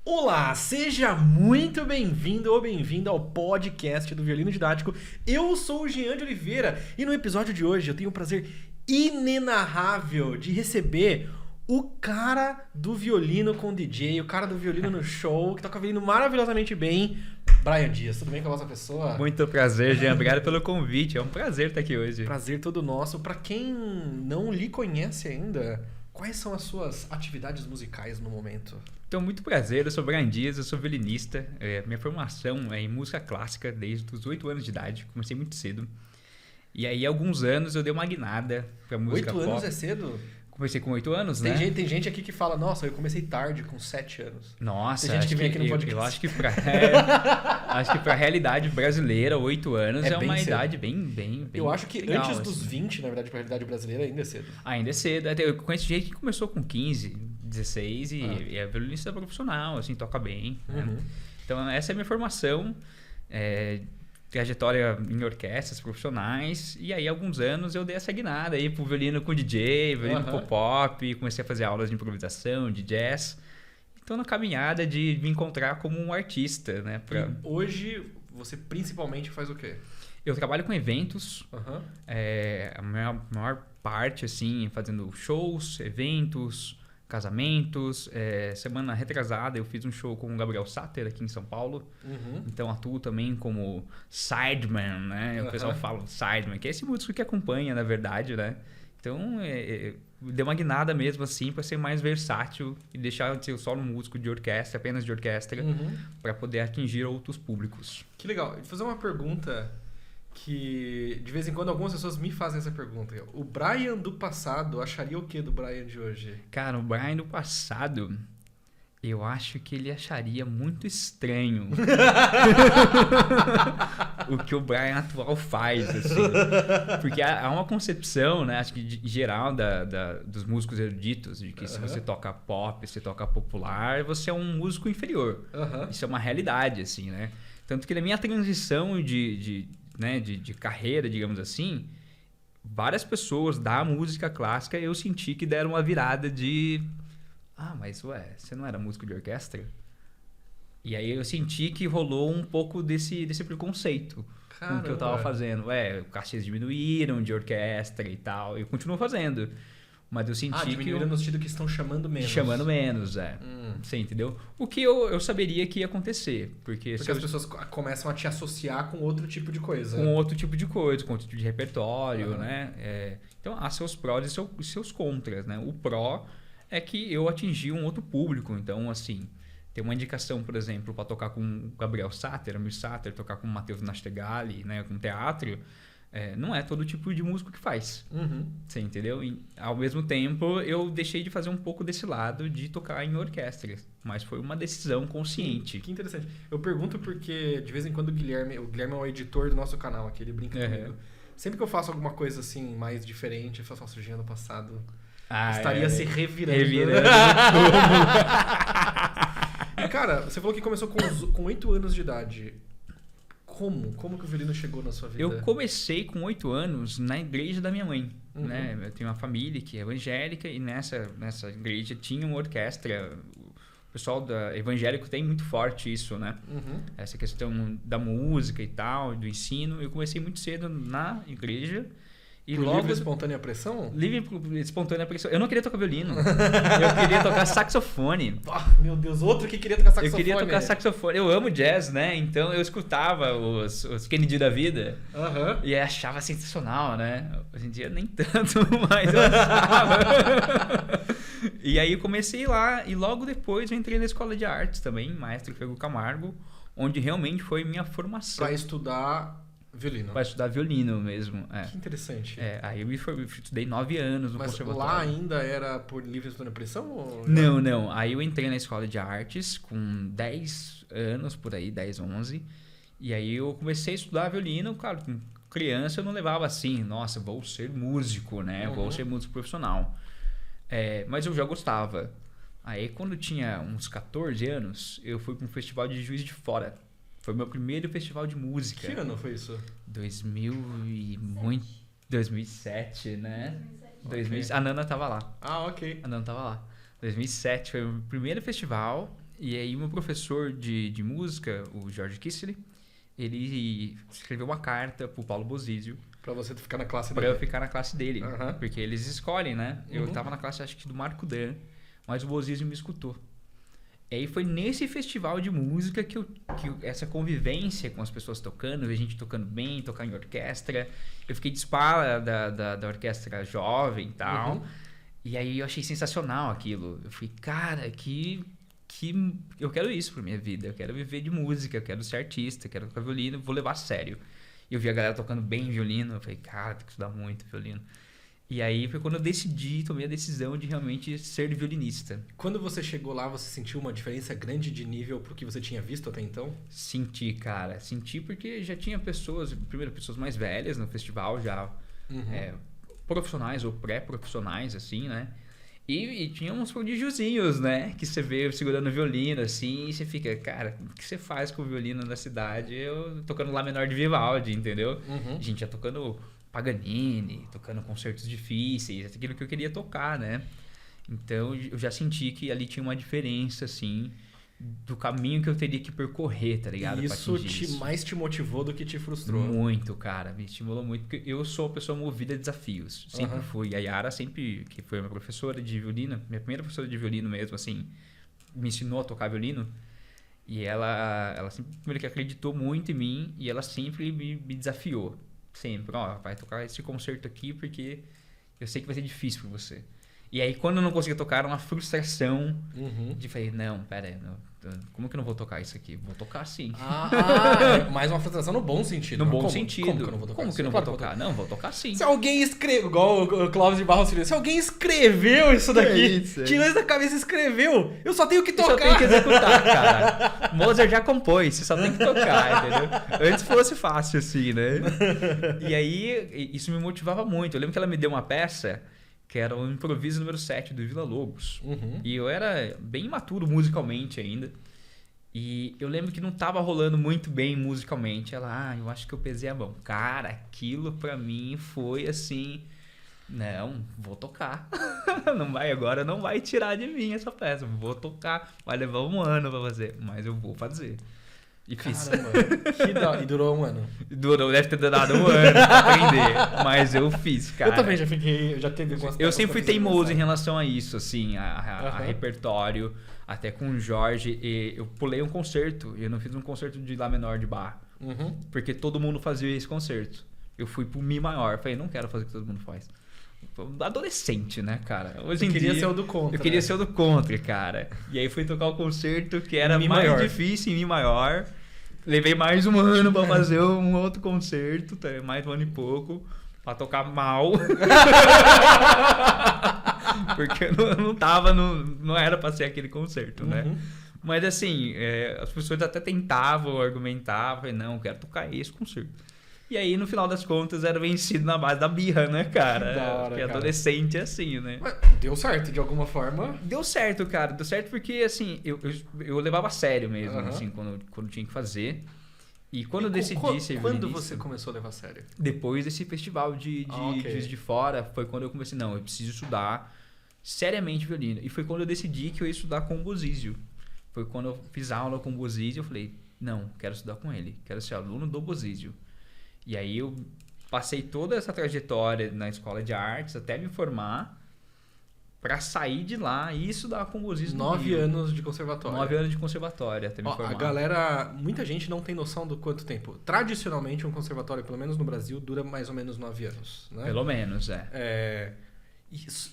Olá, seja muito bem-vindo ou bem-vinda ao podcast do Violino Didático. Eu sou o Jean de Oliveira e no episódio de hoje eu tenho o prazer inenarrável de receber o cara do violino com DJ, o cara do violino no show, que toca violino maravilhosamente bem, Brian Dias. Tudo bem com a vossa pessoa? Muito prazer, Jean. Obrigado pelo convite. É um prazer estar aqui hoje. Prazer todo nosso. Pra quem não lhe conhece ainda, quais são as suas atividades musicais no momento? Então, muito prazer. Eu sou Brian Dias, eu sou violinista. Minha formação é em música clássica desde os 8 anos de idade. Comecei muito cedo. E aí, há alguns anos, eu dei uma guinada pra música pop. 8 anos é cedo? Comecei com 8 anos, né? Tem gente aqui que fala, nossa, eu comecei tarde, com 7 anos. Nossa, tem gente que vem aqui no podcast. Eu acho que pra realidade brasileira, 8 anos é uma idade bem eu acho que legal, antes dos assim. 20, na verdade, pra realidade brasileira, ainda é cedo. Ainda é cedo. Até eu conheço gente que começou com 15, 16 e é violinista profissional, assim, toca bem. Né? Uhum. Então, essa é a minha formação. Trajetória em orquestras profissionais, e aí há alguns anos eu dei essa guinada aí pro violino com DJ, violino pop-pop, comecei a fazer aulas de improvisação, de jazz. Então na caminhada de me encontrar como um artista, né? E hoje você principalmente faz o quê? Eu trabalho com eventos, a maior parte assim, fazendo shows, eventos, casamentos. Semana retrasada eu fiz um show com o Gabriel Satter aqui em São Paulo. Então atuo também como sideman, né? O pessoal fala sideman, que é esse músico que acompanha, na verdade, né? Então deu uma guinada mesmo assim para ser mais versátil e deixar de ser só um músico de orquestra, apenas de orquestra, para poder atingir outros públicos. Que legal. Vou fazer uma pergunta que de vez em quando algumas pessoas me fazem essa pergunta. O Brian do passado acharia o que do Brian de hoje? Cara, o Brian do passado, eu acho que ele acharia muito estranho o que o Brian atual faz, assim. Porque há uma concepção, né, acho que geral dos músicos eruditos, de que se você toca pop, se toca popular, você é um músico inferior. Isso é uma realidade, assim, né? Tanto que na minha transição de carreira, digamos assim, várias pessoas da música clássica eu senti que deram uma virada de... mas você não era músico de orquestra? E aí eu senti que rolou um pouco desse preconceito com o que eu tava fazendo. Cachês diminuíram de orquestra e tal, eu continuo fazendo. Mas eu senti diminuíram no sentido que estão chamando menos. Chamando menos, Você entendeu? O que eu saberia que ia acontecer. Porque as pessoas começam a te associar com outro tipo de coisa. Com outro tipo de coisa, com outro tipo de repertório, né? Então, há seus prós e seus contras, né? O pró é que eu atingi um outro público. Então, assim, tem uma indicação, por exemplo, para tocar com o Gabriel Satter, Amir Satter, tocar com o Matheus Nastegali, né? Com teatro. Não é todo tipo de músico que faz. Você entendeu? E, ao mesmo tempo, eu deixei de fazer um pouco desse lado de tocar em orquestra. Mas foi uma decisão consciente. Que interessante. Eu pergunto porque, de vez em quando, o Guilherme é o editor do nosso canal aqui, ele brinca comigo. Sempre que eu faço alguma coisa assim, mais diferente, eu faço surgindo no passado, estaria se revirando. E, cara, você falou que começou com 8 anos de idade. Como que o violino chegou na sua vida? Eu comecei com 8 anos na igreja da minha mãe. Né? Eu tenho uma família que é evangélica e nessa igreja tinha uma orquestra. O pessoal evangélico tem muito forte isso, né? Essa questão da música e tal, do ensino. Eu comecei muito cedo na igreja. E Por logo livre espontânea pressão? Livre espontânea pressão. Eu não queria tocar violino. Eu queria tocar saxofone. Meu Deus, outro que queria tocar saxofone. Eu queria tocar saxofone. Eu amo jazz, né? Então eu escutava os Kennedy da vida. E achava sensacional, né? Hoje em dia nem tanto, mas eu achava. E aí eu comecei lá. E logo depois eu entrei na escola de artes também, Maestro Fego Camargo, onde realmente foi minha formação. Pra estudar violino. Para estudar violino mesmo. Que interessante. Aí eu estudei 9 anos no conservatório. Mas lá ainda era por livre espontânea pressão? Ou... Não. Aí eu entrei na escola de artes com 10 anos, por aí, 10, 11. E aí eu comecei a estudar violino. Claro, com criança eu não levava assim, nossa, vou ser músico, né? Vou ser músico profissional. Mas eu já gostava. Aí quando eu tinha uns 14 anos, eu fui para um festival de Juiz de Fora. Foi o meu primeiro festival de música. Que ano foi isso? 2007, né? 2007. A Nana tava lá. Ah, ok. A Nana tava lá. 2007 foi o primeiro festival E aí, meu professor de música, o Jorge Kissely, ele escreveu uma carta pro Paulo Bozizio. Pra você ficar na classe Pra dele. eu ficar na classe dele. Uhum. Porque eles escolhem, né? Eu tava na classe, acho que do Marco Dan, mas o Bozizio me escutou. E aí foi nesse festival de música que essa convivência com as pessoas tocando, ver gente tocando bem, tocar em orquestra. Eu fiquei de espala da orquestra jovem e tal. E aí eu achei sensacional aquilo. Eu falei, cara, que eu quero isso pra minha vida. Eu quero viver de música, eu quero ser artista, eu quero tocar violino, vou levar a sério. E eu vi a galera tocando bem violino. Eu falei, cara, tem que estudar muito violino. E aí foi quando eu tomei a decisão de realmente ser violinista. Quando você chegou lá, você sentiu uma diferença grande de nível pro que você tinha visto até então? Senti, cara. Senti porque já tinha pessoas mais velhas no festival, já profissionais ou pré-profissionais, assim, né? E tinha uns prodigiozinhos, né? Que você vê segurando o violino, assim, e você fica, cara, o que você faz com o violino na cidade? Eu tocando Lá menor de Vivaldi, entendeu? A gente já tocando Paganini, tocando concertos difíceis, aquilo que eu queria tocar, né? Então eu já senti que ali tinha uma diferença, assim, do caminho que eu teria que percorrer, tá ligado? E isso mais te motivou do que te frustrou? Muito, cara. Me estimulou muito, porque eu sou uma pessoa movida a desafios. Sempre fui. A Yara sempre, que foi minha professora de violino, minha primeira professora de violino mesmo, assim, me ensinou a tocar violino. E ela sempre, primeiro que acreditou muito em mim, e ela sempre me desafiou. Sempre, vai tocar esse concerto aqui porque eu sei que vai ser difícil pra você. E aí, quando eu não conseguia tocar, era uma frustração de falei, não, pera aí, como que eu não vou tocar isso aqui? Vou tocar sim. Mais uma frustração no bom sentido. No bom sentido. Como que eu não vou tocar? Como que eu não vou tocar? Não, vou tocar sim. Se alguém escreveu, igual o Clóvis de Barros Filho, se alguém escreveu isso daqui, tirou isso da cabeça e escreveu, eu só tenho que tocar. Eu só tenho que executar, cara. Mozart já compôs, você só tem que tocar, entendeu? Antes fosse fácil assim, né? E aí, isso me motivava muito. Eu lembro que ela me deu uma peça que era o Improviso número 7 do Vila Lobos. E eu era bem imaturo musicalmente ainda. E eu lembro que não tava rolando muito bem musicalmente. Ela, eu acho que eu pesei a mão. Cara, aquilo pra mim foi assim... Não, vou tocar. Agora não vai tirar de mim essa peça. Vou tocar. Vai levar um ano pra fazer, mas eu vou fazer. E fiz. E durou um ano. Deve ter durado um ano pra aprender, mas eu fiz, cara. Eu também já teve algumas. Eu sempre fui teimoso em relação a isso, assim, a repertório, até com o Jorge. Eu pulei um concerto, eu não fiz um concerto de Lá menor de Bach, porque todo mundo fazia esse concerto. Eu fui pro Mi maior, falei, não quero fazer o que todo mundo faz. Adolescente, né, cara? Hoje em dia, queria ser o do contra. Eu queria ser o do contra, cara. E aí fui tocar o concerto que era Mi mais maior. difícil em Mi maior. Levei mais um ano pra fazer um outro concerto, mais um ano e pouco, pra tocar mal. Porque não era pra ser aquele concerto, né? Mas assim, as pessoas até tentavam argumentar, falei, não, eu quero tocar esse concerto. E aí, no final das contas, era vencido na base da birra, né, cara? Da hora, porque cara. Adolescente é assim, né? Mas deu certo, de alguma forma. Deu certo, cara. Deu certo porque, assim, eu levava a sério mesmo, assim, quando tinha que fazer. E quando eu decidi ser Quando violinista, você começou a levar a sério? depois desse festival de Juiz de Fora, foi quando eu comecei, não, eu preciso estudar seriamente violino. E foi quando eu decidi que eu ia estudar com o Bozizio. Foi quando eu fiz aula com o Bozizio, eu falei, não, quero estudar com ele. Quero ser aluno do Bozizio. E aí eu passei toda essa trajetória na escola de artes até me formar pra sair de lá e estudar com o Bozizio. 9 anos de conservatório. 9 anos de conservatório até me formar. A galera, muita gente não tem noção do quanto tempo. Tradicionalmente, um conservatório, pelo menos no Brasil, dura mais ou menos 9 anos. Né? Pelo menos, é.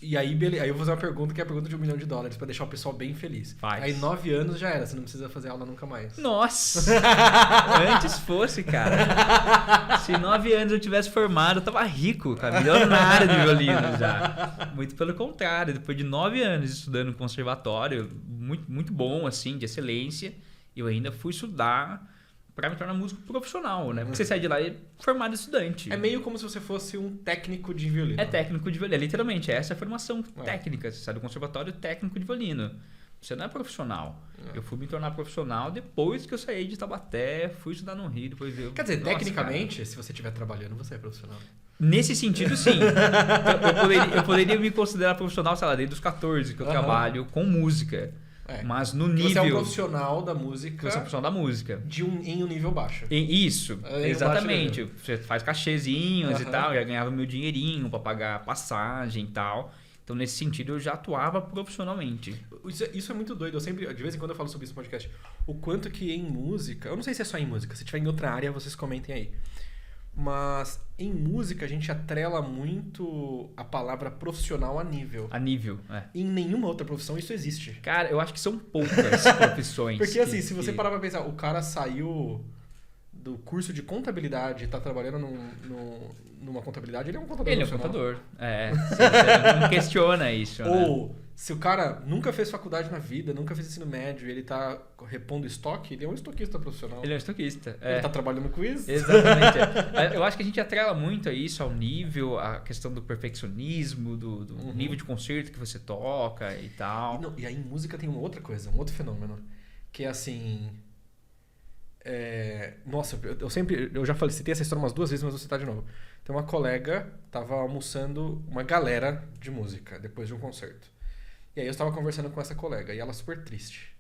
E aí, beleza, aí eu vou fazer uma pergunta que é a pergunta de $1 milhão pra deixar o pessoal bem feliz. Faz. Aí 9 anos já era, você não precisa fazer aula nunca mais. Nossa! Antes fosse, cara. Se 9 anos eu tivesse formado, eu tava rico, cara. Milionário de violino já. Muito pelo contrário. Depois de 9 anos estudando no conservatório, muito, muito bom, assim, de excelência, eu ainda fui estudar pra me tornar músico profissional, né? Porque você sai de lá e é formado estudante. É meio como se você fosse um técnico de violino. É técnico de violino, literalmente. Essa é a formação técnica. Você sai do conservatório técnico de violino. Você não é profissional. Eu fui me tornar profissional depois que eu saí de Taubaté, fui estudar no Rio, depois eu... Quer dizer, tecnicamente, se você estiver trabalhando, você é profissional. Nesse sentido, sim. Eu poderia me considerar profissional, sei lá, desde os 14 que eu trabalho com música. Mas no nível... nível... Você é um profissional da música... Você é um profissional da música. Em um nível baixo. Isso, exatamente. Você faz cachezinhos e tal, já ganhava meu dinheirinho pra pagar passagem e tal. Então, nesse sentido, eu já atuava profissionalmente. Isso é muito doido. Eu sempre, de vez em quando eu falo sobre isso no podcast. O quanto que em música... Eu não sei se é só em música. Se tiver em outra área, vocês comentem aí. Mas em música, a gente atrela muito a palavra profissional a nível. A nível, Em nenhuma outra profissão isso existe. Cara, eu acho que são poucas profissões. Porque assim, se você parar pra pensar, o cara saiu do curso de contabilidade e tá trabalhando numa contabilidade, ele é um contador. Ele é um contador. Você não questiona isso, né? Ou se o cara nunca fez faculdade na vida, nunca fez ensino médio e ele tá repondo estoque, ele é um estoquista profissional. Ele é um estoquista. Ele tá trabalhando com isso. Exatamente. Eu acho que a gente atrela muito a isso, ao nível, a questão do perfeccionismo, do nível de concerto que você toca e tal. E aí em música tem uma outra coisa, um outro fenômeno, que é assim... Nossa, eu já citei essa história umas 2 vezes, mas vou citar de novo. Tem uma colega, tava almoçando uma galera de música depois de um concerto. E aí eu estava conversando com essa colega e ela super triste.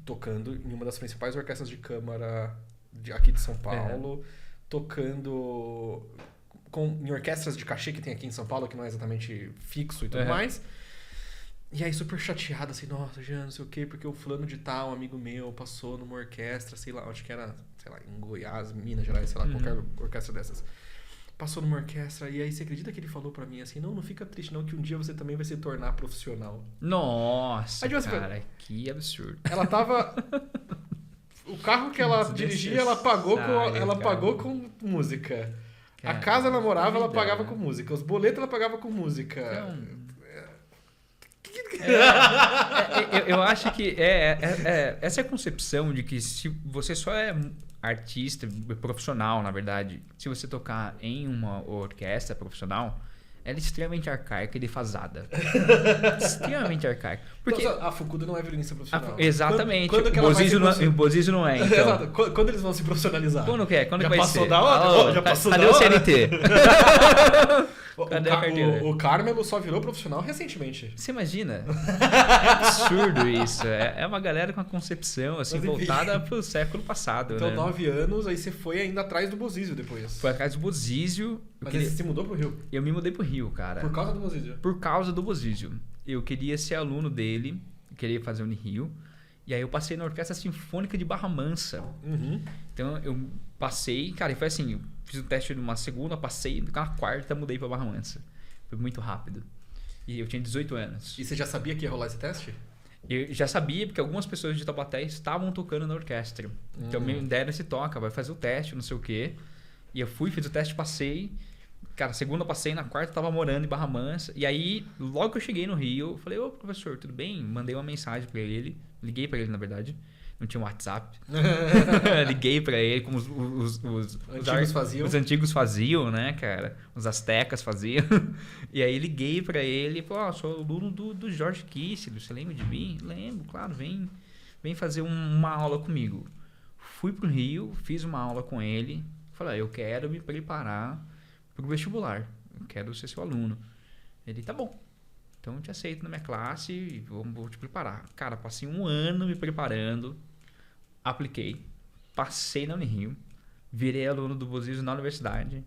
Tocando em uma das principais orquestras de câmara aqui de São Paulo, tocando em orquestras de cachê que tem aqui em São Paulo, que não é exatamente fixo e tudo mais. E aí super chateada, assim, nossa, Jean, não sei o quê, porque o fulano de tal, um amigo meu, passou numa orquestra, sei lá, acho que era, sei lá, em Goiás, Minas Gerais, sei lá, qualquer orquestra dessas. Passou numa orquestra, e aí você acredita que ele falou pra mim assim, não fica triste não, que um dia você também vai se tornar profissional. Nossa, aí, cara, que absurdo. Ela tava... O carro que ela dirigia, ela pagou com música. Cara, a casa ela morava, ela pagava com música. Os boletos ela pagava com música. Eu acho que essa é a concepção de que se você só é artista profissional, na verdade, se você tocar em uma orquestra profissional, ela é extremamente arcaica e defasada. Extremamente arcaica. Porque a Fukuda não é violinista profissional. Exatamente. Quando o Bozizo não é, então. Exato. Quando eles vão se profissionalizar? Quando que é? Quando já vai passou ser? Da hora? Já passou cadê da o hora? CNT? Cadê a carteira? O Carmelo só virou profissional recentemente. Você imagina? É absurdo isso. É uma galera com a concepção assim, voltada pro século passado. Então, né? 9 anos, aí você foi ainda atrás do Bozizio depois. Foi atrás do Bozizio. Mas você se mudou pro Rio? Eu me mudei pro Rio, cara. Por causa do Bozizio? Por causa do Bozizio. Eu queria ser aluno dele, queria fazer Unirio. E aí eu passei na Orquestra Sinfônica de Barra Mansa. Então eu passei, cara, e foi assim, eu fiz o teste numa segunda, passei, na quarta mudei pra Barra Mansa. Foi muito rápido. E eu tinha 18 anos. E você já sabia que ia rolar esse teste? Eu já sabia, porque algumas pessoas de Taubaté estavam tocando na orquestra. Então me deram esse toque, vai fazer o teste, não sei o quê. E eu fui, fiz o teste, passei. Cara, segunda passei, na quarta tava morando em Barra Mansa. E aí, logo que eu cheguei no Rio, eu falei, ô professor, tudo bem? Mandei uma mensagem pra ele. Liguei pra ele, na verdade. Não tinha WhatsApp. Liguei pra ele, como os antigos faziam, né, cara? Os astecas faziam. E aí liguei pra ele e falei, sou aluno do Jorge Kissel, você lembra de mim? Lembro, claro, vem fazer uma aula comigo. Fui pro Rio, fiz uma aula com ele. Falei, eu quero me preparar pro vestibular. Eu quero ser seu aluno. Ele, tá bom. Então eu te aceito na minha classe e vou te preparar. Cara, passei 1 ano me preparando, apliquei, passei na Unirio, virei aluno do Bozizio na universidade,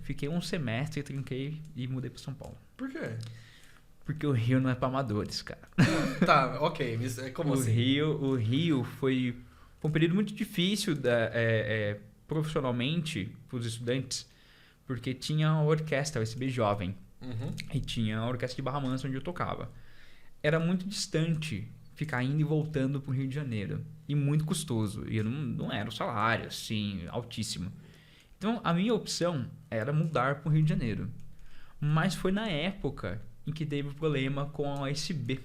fiquei 1 semestre, trinquei e mudei para São Paulo. Por quê? Porque o Rio não é para amadores, cara. Tá, ok. Como assim? O Rio foi um período muito difícil profissionalmente para os estudantes, porque tinha a orquestra, o SB Jovem. E tinha a orquestra de Barra Mansa onde eu tocava. Era muito distante ficar indo e voltando pro Rio de Janeiro. E muito custoso. E eu não era o salário, assim, altíssimo. Então, a minha opção era mudar pro Rio de Janeiro. Mas foi na época em que teve problema com a SB.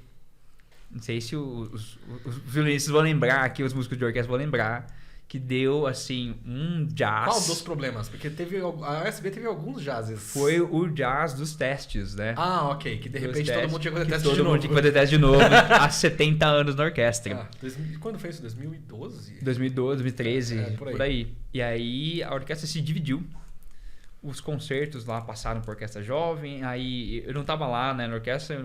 Não sei se os violinistas vão lembrar aqui, os músicos de orquestra vão lembrar. Que deu, assim, um jazz... Qual dos problemas? Porque a USB teve alguns jazzes. Foi o jazz dos testes, né? Ah, ok. Que de repente todo mundo tinha que fazer teste de novo. Todo mundo tinha que fazer teste de novo há 70 anos na orquestra. Quando foi isso? 2012? 2012, 2013, por aí. E aí a orquestra se dividiu. Os concertos lá passaram por orquestra jovem. Aí eu não tava lá, né, na orquestra.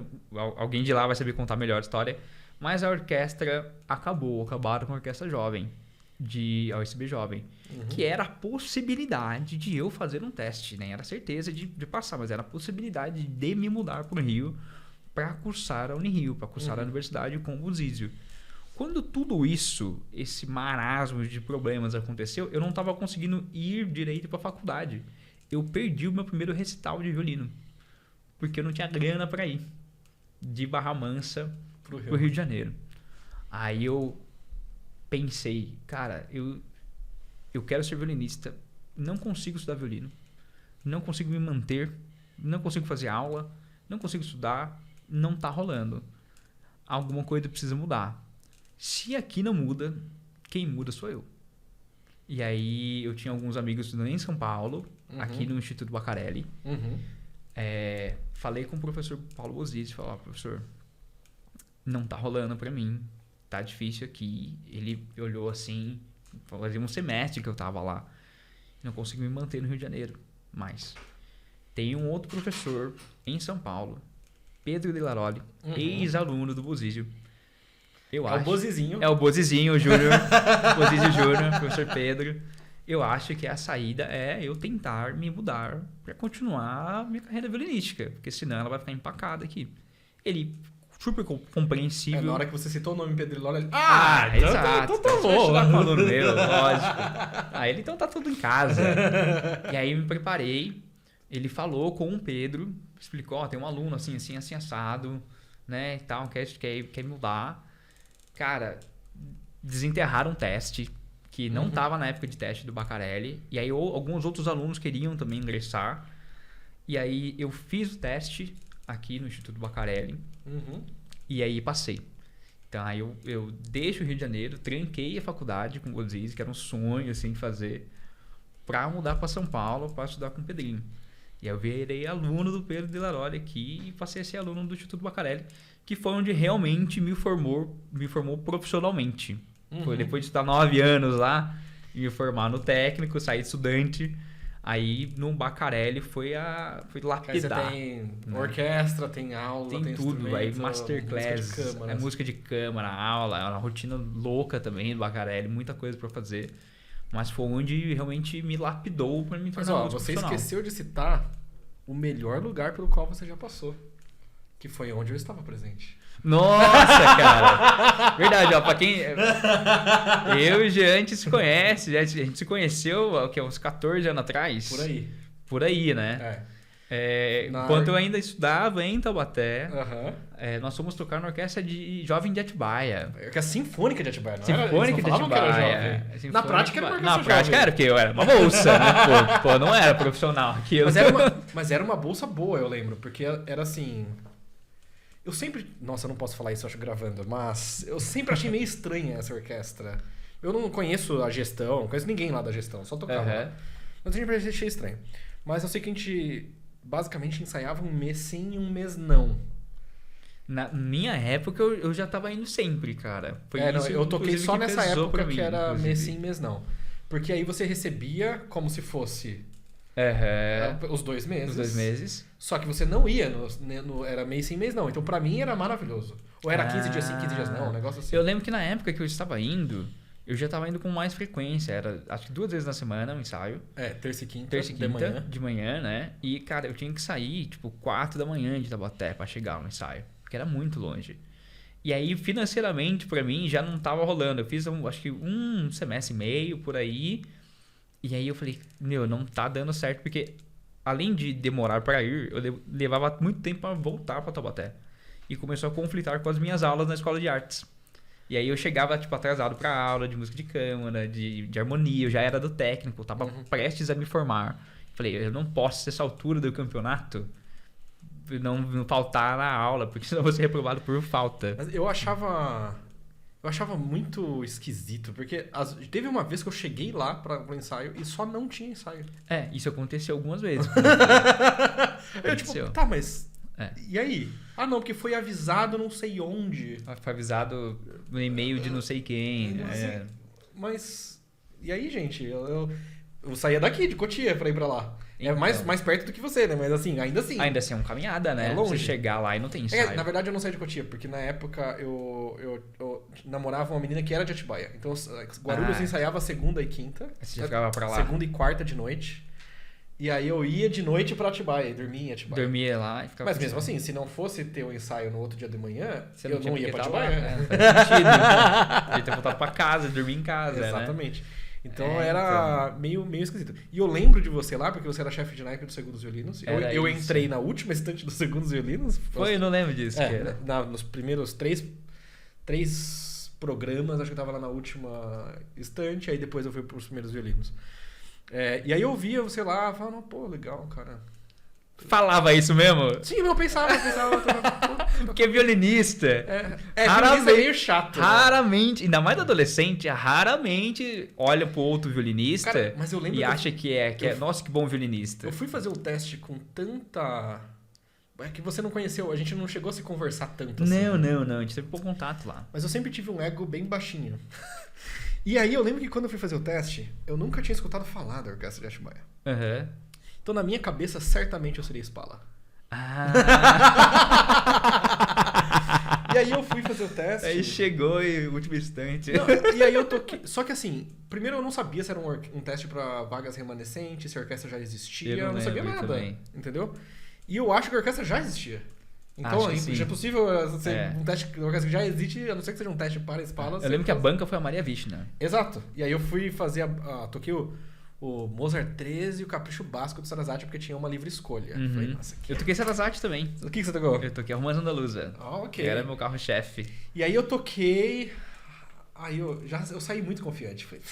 Alguém de lá vai saber contar melhor a história. Mas a orquestra acabaram com a orquestra jovem, a OSB Jovem, que era a possibilidade de eu fazer um teste, nem era certeza de passar, mas era a possibilidade de me mudar para o Rio para cursar a Unirio, para cursar a universidade com o Bozizio. Quando tudo isso, esse marasmo de problemas aconteceu, eu não estava conseguindo ir direito para a faculdade. Eu perdi o meu primeiro recital de violino, porque eu não tinha grana para ir de Barra Mansa pro Rio de Janeiro. Aí eu pensei, cara, eu quero ser violinista, não consigo estudar violino, não consigo me manter, não consigo fazer aula, não consigo estudar, não tá rolando. Alguma coisa precisa mudar. Se aqui não muda, quem muda sou eu. E aí eu tinha alguns amigos estudando em São Paulo, aqui no Instituto Bacarelli. Falei com o professor Paulo Bozizio, falei, professor, não tá rolando pra mim, tá difícil aqui. Ele olhou assim, fazia um semestre que eu tava lá, não consigo me manter no Rio de Janeiro, mas tem um outro professor em São Paulo, Pedro de Laroli, ex-aluno do Bozizio. O Bozizinho. É o Bozizinho, o Júnior, Bozizio Júnior, professor Pedro. Eu acho que a saída é eu tentar me mudar para continuar minha carreira violinística, porque senão ela vai ficar empacada aqui. Ele, super compreensível. Na hora que você citou o nome Pedro Lolo, ele... exato. Então tá bom. Tá falando meu, lógico. Ele então tá tudo em casa. E aí me preparei. Ele falou com o Pedro, explicou, tem um aluno assim, assado, né, e tal, quer mudar. Cara, desenterraram um teste que não estava na época de teste do Bacarelli. E aí alguns outros alunos queriam também ingressar. E aí eu fiz o teste aqui no Instituto Bacarelli. E aí passei. Então aí eu deixo o Rio de Janeiro, tranquei a faculdade com o Bozizio, que era um sonho assim de fazer, para mudar para São Paulo para estudar com o Pedrinho. E aí eu virei aluno do Pedro de Laroli aqui e passei a ser aluno do Instituto Bacarelli, que foi onde realmente me formou profissionalmente. Foi depois de estudar 9 anos lá, me formar no técnico, sair estudante. Aí no Bacarelli foi lapidar. Aí você tem orquestra, tem aula, tem tudo. Aí masterclass, música de câmara, aula, uma rotina louca também do Bacarelli, muita coisa pra fazer. Mas foi onde realmente me lapidou pra me tornar músico você profissional. esqueceu de citar o melhor lugar pelo qual você já passou, que foi onde eu estava presente. Nossa, cara! Verdade, ó, pra quem... Eu e o Jean, a gente se conhece, a gente se conheceu uns 14 anos atrás. Por aí, né? Enquanto eu ainda estudava em Taubaté, nós fomos tocar na orquestra de jovem de Atibaia. Orquestra Sinfônica de Atibaia, não Sinfônica de Atibaia. Na prática era uma orquestra Na prática era, porque eu era uma bolsa, né? Pô, não era profissional aquilo. Mas era uma bolsa boa, eu lembro, porque era assim... Eu sempre... Nossa, eu não posso falar isso, eu acho, gravando, mas eu sempre achei meio estranha essa orquestra. Eu não conheço a gestão, não conheço ninguém lá da gestão, só tocava lá. Mas eu sempre achei estranho. Mas eu sei que a gente basicamente ensaiava um mês sim e um mês não. Na minha época, eu já tava indo sempre, cara. Eu toquei só nessa época que era mês sim, mês não. Porque aí você recebia como se fosse os 2 meses. Os 2 meses. Só que você não ia, era mês sim, mês não. Então pra mim era maravilhoso. Ou era 15 dias sim, 15 dias não, um negócio assim. Eu lembro que na época que eu estava indo, eu já estava indo com mais frequência. Era acho que 2 vezes na semana um ensaio. Terça e quinta de manhã, né? E, cara, eu tinha que sair, 4 da manhã de Taubaté pra chegar no ensaio. Porque era muito longe. E aí, financeiramente, pra mim, já não tava rolando. Eu fiz, acho que 1 semestre e meio, por aí. E aí eu falei, não tá dando certo. Porque, além de demorar pra ir, eu levava muito tempo pra voltar pra Taubaté. E começou a conflitar com as minhas aulas na escola de artes. E aí eu chegava, atrasado pra aula de música de câmara, de harmonia. Eu já era do técnico, tava prestes a me formar. Falei, eu não posso, nessa altura do campeonato, não faltar na aula, porque senão eu vou ser reprovado por falta. Mas eu achava muito esquisito, porque teve uma vez que eu cheguei lá pro ensaio e só não tinha ensaio. Isso aconteceu algumas vezes. Tá, mas... E aí? Não, porque foi avisado não sei onde. Foi avisado no e-mail de não sei quem. Mas... E aí, gente? Eu saía daqui, de Cotia, pra ir pra lá. É mais perto do que você, né? Mas assim, ainda assim. Ainda assim é uma caminhada, né? É longe. Você chegar lá e não tem ensaio. Na verdade, eu não saí de Cotia, porque na época eu namorava uma menina que era de Atibaia. Então, Guarulhos ensaiava segunda e quinta. Você já ficava pra lá. Segunda e quarta de noite. E aí eu ia de noite pra Atibaia e dormia em Atibaia. Dormia lá e ficava... Mas mesmo assim, se não fosse ter o ensaio no outro dia de manhã, Você eu não ia pra Atibaia. Né? Faz sentido. Ia ter voltado pra casa, dormir em casa, Exatamente. Né? Então era meio esquisito. E eu lembro de você lá, porque você era chefe de naipe dos segundos violinos. Eu entrei na última estante dos segundos violinos. Foi, eu não lembro disso. Nos primeiros três programas, acho que eu tava lá na última estante, aí depois eu fui pros primeiros violinos. E aí eu via você lá, falava, pô, legal, cara. Falava isso mesmo? Sim, eu pensava. Porque violinista. Violinista é meio chato. Raramente, ainda mais adolescente, raramente olha pro outro violinista, cara, mas eu lembro e acha que é. Nossa, que bom violinista. Eu fui fazer um teste com tanta. É que você não conheceu, a gente não chegou a se conversar tanto assim. Não, a gente teve pouco contato lá. Mas eu sempre tive um ego bem baixinho. E aí eu lembro que quando eu fui fazer o teste, eu nunca tinha escutado falar da Orquestra de Atibaia. Aham. Então, na minha cabeça, certamente eu seria Spala. E aí eu fui fazer o teste. Aí chegou em último instante. Não, e aí eu toquei. Só que assim, primeiro eu não sabia se era um teste pra vagas remanescentes, se a orquestra já existia. Eu não sabia nada. Também. Entendeu? E eu acho que a orquestra já existia. Então, já é possível ser um teste de orquestra que já existe, a não ser que seja um teste para Spala. Eu lembro que a banca foi a Maria Vishna. Exato. E aí eu fui fazer toquei o Mozart 13 e o Capricho Basco do Sarasate, porque tinha uma livre escolha. Uhum. Falei, nossa, eu toquei Sarasate também. O que você tocou? Eu toquei a Romance Andaluza. Ok. Que era meu carro-chefe. E aí eu toquei... Aí eu saí muito confiante. Falei,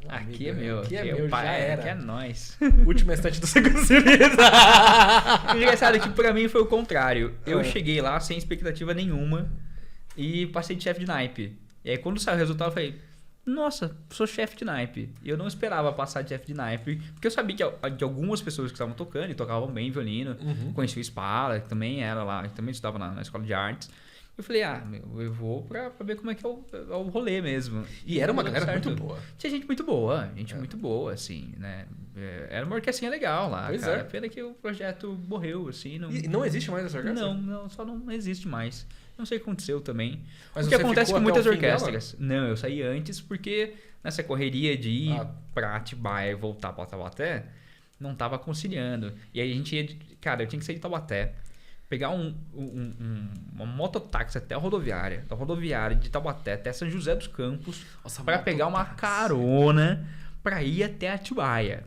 aqui é meu. Aqui é meu, já era. Aqui é nóis. Última estante do segundo semestre. O engraçado é que pra mim foi o contrário. Eu cheguei lá sem expectativa nenhuma e passei de chefe de naipe. E aí quando saiu o resultado eu falei... Nossa, sou chefe de naipe. E eu não esperava passar de chefe de naipe, porque eu sabia que algumas pessoas que estavam tocando e tocavam bem violino, conhecia o Spala, que também era lá, que também estudava na escola de artes. Eu falei, eu vou pra ver como é que é o rolê mesmo. E era uma galera muito boa. Tinha gente muito boa, assim, né? Era uma orquestrinha legal lá, pois cara. Pena que o projeto morreu, assim. E não existe mais essa orquestra? Não, só não existe mais. Não sei o que aconteceu também. Mas o que acontece com muitas orquestras. Não, eu saí antes porque nessa correria de ir pra Atibaia e voltar pra Taubaté, não tava conciliando. E aí a gente ia... Cara, eu tinha que sair de Taubaté, pegar uma mototáxi até a rodoviária, da rodoviária de Taubaté até São José dos Campos, para pegar uma carona pra ir até Atibaia.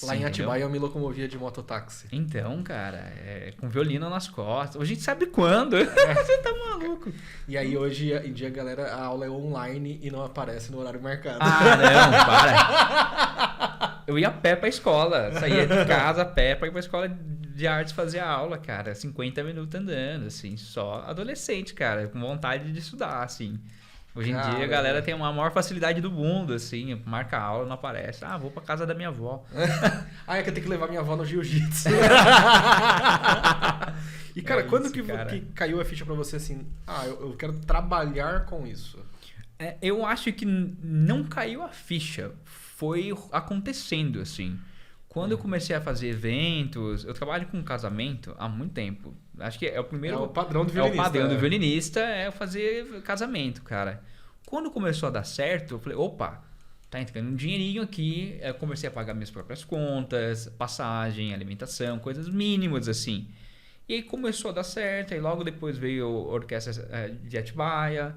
Lá em Atibaia eu me locomovia de mototáxi. Então, cara, com violino nas costas. A gente sabe quando. Você tá maluco. E aí, hoje em dia, galera, a aula é online e não aparece no horário marcado. Não, para. Eu ia a pé pra escola. Saía de casa a pé pra ir pra escola de artes fazer a aula, cara. 50 minutos andando, assim. Só adolescente, cara, com vontade de estudar, assim. Hoje em dia a galera tem uma maior facilidade do mundo, assim, marca a aula, não aparece. Vou pra casa da minha avó. É que eu tenho que levar minha avó no jiu-jitsu. E, cara, quando que caiu a ficha pra você, assim, eu quero trabalhar com isso? Eu acho que não caiu a ficha, foi acontecendo, assim. Quando eu comecei a fazer eventos, eu trabalho com casamento há muito tempo. Acho que é o primeiro... É o padrão do violinista. É o padrão do violinista, fazer casamento, cara. Quando começou a dar certo, eu falei, opa, tá entrando um dinheirinho aqui. Eu comecei a pagar minhas próprias contas, passagem, alimentação, coisas mínimas, assim. E aí começou a dar certo, aí logo depois veio a Orquestra de Atibaia.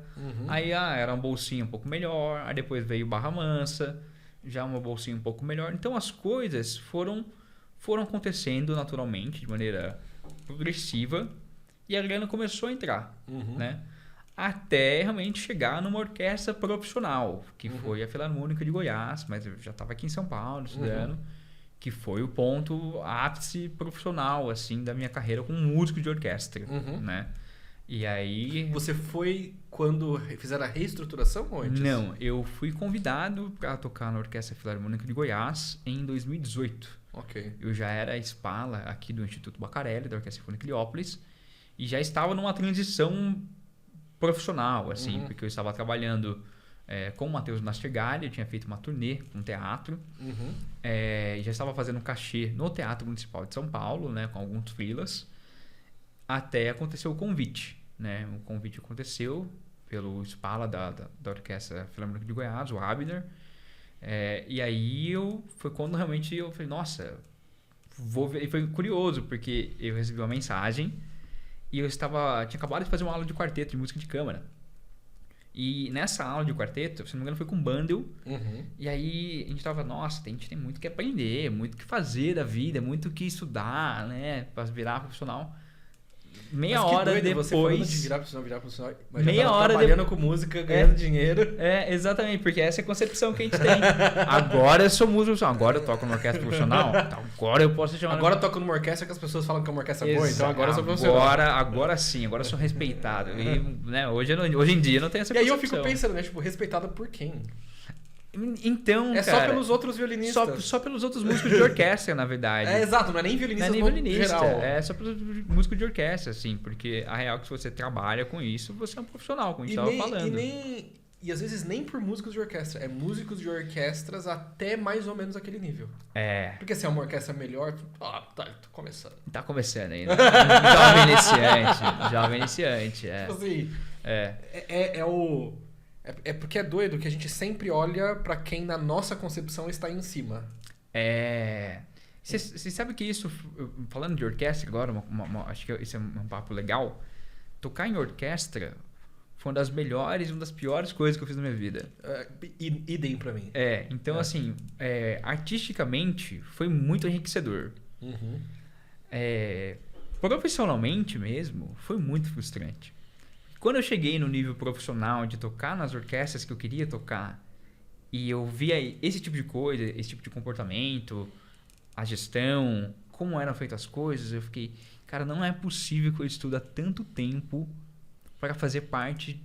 Aí era uma bolsinha um pouco melhor, aí depois veio Barra Mansa, já uma bolsinha um pouco melhor. Então as coisas foram acontecendo naturalmente, de maneira progressiva, e a grana começou a entrar, né? Até realmente chegar numa orquestra profissional, que foi a Filarmônica de Goiás, mas eu já estava aqui em São Paulo estudando, que foi o ponto ápice profissional, assim, da minha carreira como músico de orquestra, né? E aí... Você foi quando fizeram a reestruturação ou antes? Não, eu fui convidado para tocar na Orquestra Filarmônica de Goiás em 2018. Ok. Eu já era Spala aqui do Instituto Bacarelli, da Orquestra Sinfônica Heliópolis, e já estava numa transição profissional, assim, porque eu estava trabalhando com o Matheus Nastergalli. Eu tinha feito uma turnê com teatro. E já estava fazendo cachê no Teatro Municipal de São Paulo, né, com alguns freelas. Até aconteceu o convite. Né? O convite aconteceu pelo Spala da Orquestra Filarmônica de Goiás, o Abner. E aí foi quando realmente eu falei, nossa, vou ver. E foi curioso, porque eu recebi uma mensagem e eu tinha acabado de fazer uma aula de quarteto, de música de câmara. E nessa aula de quarteto, se não me engano, foi com Bandel. E aí a gente tava, nossa, a gente tem muito que aprender, muito que fazer da vida, muito que estudar, né, pra virar profissional. Meia hora depois. Você falando de virar profissional, mas meia já hora trabalhando com música, ganhando dinheiro. Exatamente, porque essa é a concepção que a gente tem. Agora eu sou músico profissional, agora eu toco numa orquestra profissional, então agora eu posso chamar. Agora eu toco numa orquestra que as pessoas falam que é uma orquestra boa, então agora eu sou profissional. Agora sim, agora eu sou respeitado. E, né, hoje em dia eu não tenho essa concepção. E aí eu fico pensando, né, tipo, respeitado por quem? Então, cara, só pelos outros violinistas. Só pelos outros músicos de orquestra, na verdade. Exato, não é nem violinista, não é nem violinista, geral. É só pelos músicos de orquestra, assim, porque a real é que se você trabalha com isso, você é um profissional, como a gente estava falando. E às vezes nem por músicos de orquestra, é músicos de orquestras até mais ou menos aquele nível. Porque se é uma orquestra melhor, tô começando. Tá começando aí, né? Jovem iniciante, Tipo assim, é porque é doido que a gente sempre olha pra quem na nossa concepção está em cima. Você sabe que isso, falando de orquestra agora, acho que isso é um papo legal. Tocar em orquestra foi uma das melhores e uma das piores coisas que eu fiz na minha vida. Idem pra mim. Então assim, artisticamente foi muito enriquecedor. Profissionalmente mesmo, foi muito frustrante. Quando eu cheguei no nível profissional de tocar nas orquestras que eu queria tocar e eu via esse tipo de coisa, esse tipo de comportamento, a gestão, como eram feitas as coisas, eu fiquei, cara, não é possível que eu estude há tanto tempo para fazer parte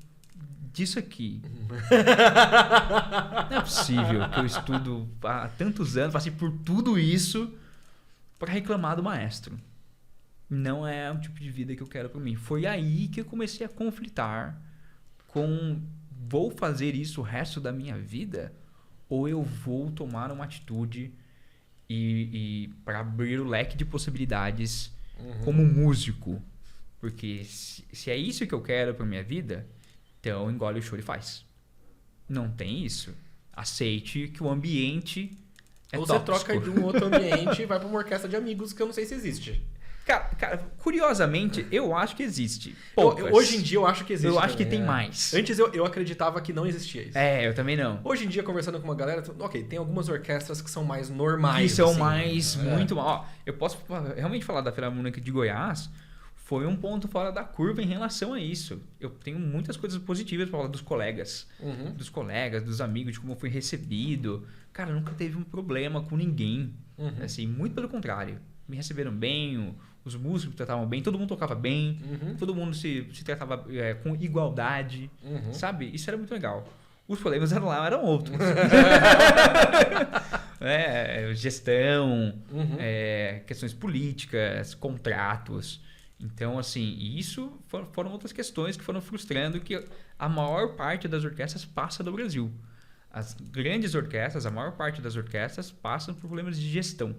disso aqui. Não é possível que eu estudo há tantos anos, passei por tudo isso para reclamar do maestro. Não é o tipo de vida que eu quero para mim. Foi aí que eu comecei a conflitar com vou fazer isso o resto da minha vida ou eu vou tomar uma atitude e para abrir o leque de possibilidades como músico. Porque se é isso que eu quero para minha vida, então engole o choro e faz. Não tem isso. Aceite que o ambiente é tóxico. Ou você troca de um outro ambiente e vai para uma orquestra de amigos que eu não sei se existe. Cara, curiosamente, eu acho que existe. Hoje em dia eu acho que existe. Eu acho que tem mais. Antes eu acreditava que não existia isso. Eu também não. Hoje em dia, conversando com uma galera, tem algumas orquestras que são mais normais. Que são mais, muito... Ó, eu posso realmente falar da Filarmônica de Goiás, foi um ponto fora da curva em relação a isso. Eu tenho muitas coisas positivas para falar dos colegas. Dos colegas, dos amigos, de como eu fui recebido. Cara, nunca teve um problema com ninguém. Assim, muito pelo contrário. Me receberam bem, os músicos me tratavam bem, todo mundo tocava bem, todo mundo se tratava com igualdade, sabe? Isso era muito legal. Os problemas eram outros. Gestão, questões políticas, contratos. Então, assim, isso foram outras questões que foram frustrando que a maior parte das orquestras passa do Brasil. As grandes orquestras, a maior parte das orquestras passam por problemas de gestão.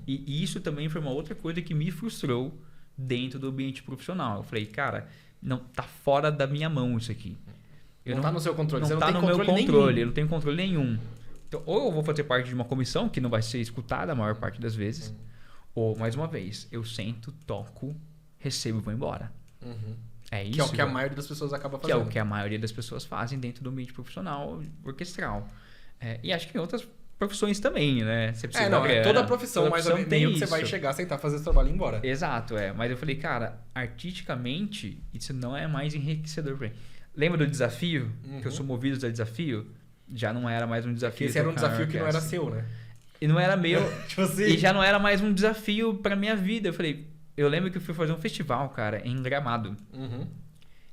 E isso também foi uma outra coisa que me frustrou dentro do ambiente profissional. Eu falei, cara, não tá fora da minha mão isso aqui. Não tá no seu controle. Não tá no meu controle, eu não tenho controle nenhum. Então, ou eu vou fazer parte de uma comissão que não vai ser escutada a maior parte das vezes, ou, mais uma vez, eu sento, toco, recebo e vou embora. É isso. Que é o que a maioria das pessoas acaba fazendo. Que é o que a maioria das pessoas fazem dentro do ambiente profissional orquestral. E acho que em outras profissões também, né? Você precisa toda profissão, mas meio que você vai chegar, sentar, fazer esse trabalho e ir embora. Exato, Mas eu falei, cara, artisticamente, isso não é mais enriquecedor pra mim. Lembra do desafio? Que eu sou movido a desafio? Já não era mais um desafio. Esse era um desafio que não era seu, né? E não era meu. Tipo assim. E já não era mais um desafio pra minha vida. Eu lembro que eu fui fazer um festival, cara, em Gramado.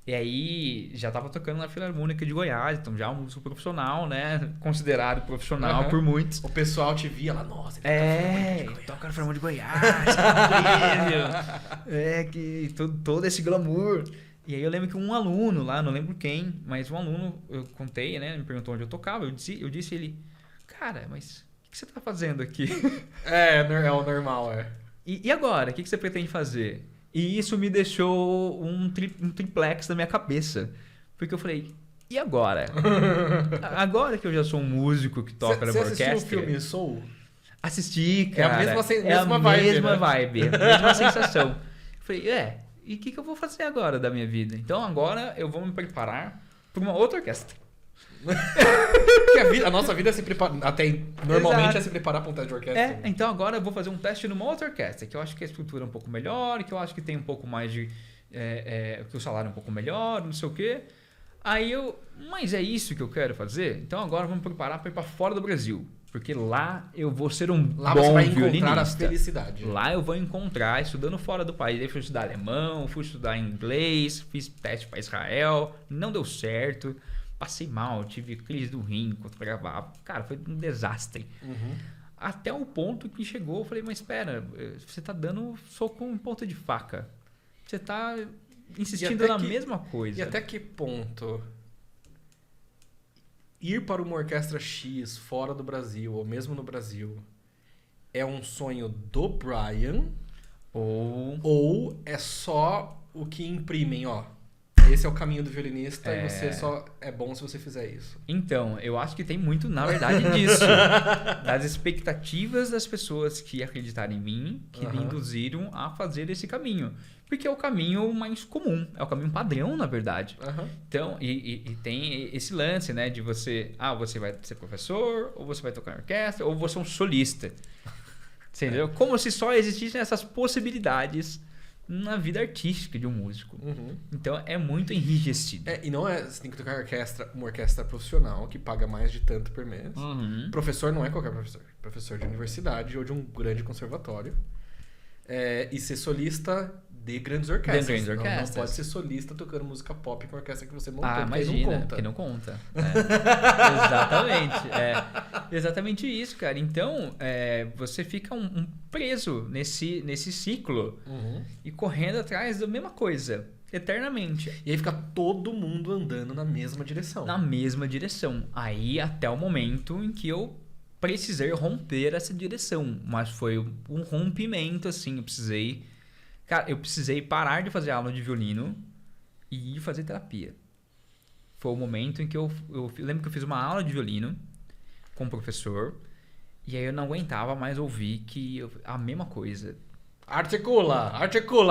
E aí, já tava tocando na Filarmônica de Goiás, então já um músico profissional, né? Considerado profissional por muitos. O pessoal te via lá, nossa, ele toca na Filarmônica de Goiás, incrível. Que todo esse glamour. E aí eu lembro que um aluno lá, não lembro quem, mas um aluno, eu contei, né? Me perguntou onde eu tocava. Eu disse ele, cara, mas o que você tá fazendo aqui? É o normal, é. E agora? O que você pretende fazer? E isso me deixou um triplex na minha cabeça. Porque eu falei, e agora? Agora que eu já sou um músico que toca na orquestra... Você assistiu o filme Soul? Assisti, cara. É a mesma vibe, mesma né? vibe, a mesma sensação. Eu falei, e o que eu vou fazer agora da minha vida? Então agora eu vou me preparar para uma outra orquestra. Porque a nossa vida é se preparar, normalmente Exato. é se preparar para um teste de orquestra. Então agora eu vou fazer um teste numa outra orquestra, que eu acho que a estrutura é um pouco melhor, que eu acho que tem um pouco mais de... que o salário é um pouco melhor, não sei o quê. Aí mas é isso que eu quero fazer? Então agora vamos preparar para ir para fora do Brasil. Porque lá eu vou ser um lá bom você vai violinista. Encontrar a felicidade. Lá eu vou encontrar, estudando fora do país. Aí fui estudar alemão, fui estudar inglês, fiz teste para Israel, não deu certo. Passei mal, tive crise do rim enquanto gravava. Cara, foi um desastre. Até o ponto que chegou, eu falei, mas espera, você tá dando soco com ponta de faca. Você tá insistindo na mesma coisa. E até que ponto ir para uma orquestra X fora do Brasil, ou mesmo no Brasil, é um sonho do Brian? Ou é só o que imprimem, ó. Esse é o caminho do violinista e você só é bom se você fizer isso. Então, eu acho que tem muito, na verdade, disso. Das expectativas das pessoas que acreditaram em mim, que me induziram a fazer esse caminho. Porque é o caminho mais comum, é o caminho padrão, na verdade. Então, e tem esse lance, né, de você vai ser professor, ou você vai tocar na orquestra, ou você é um solista. Você entendeu? Como se só existissem essas possibilidades na vida artística de um músico. Então é muito enrijecido. E não você tem que tocar uma orquestra profissional que paga mais de tanto por mês. Professor não é qualquer professor. Professor de universidade ou de um grande conservatório. E ser solista de grandes orquestras. Não pode ser solista tocando música pop com a orquestra que você montou, porque não conta. Exatamente isso, cara. Então, você fica um preso nesse ciclo e correndo atrás da mesma coisa, eternamente. E aí fica todo mundo andando na mesma direção. Na mesma direção. Aí até o momento em que eu precisei romper essa direção. Mas foi um rompimento, assim. Eu precisei parar de fazer aula de violino e ir fazer terapia. Foi o momento em que eu lembro que eu fiz uma aula de violino com o professor e aí eu não aguentava mais ouvir a mesma coisa. Articula,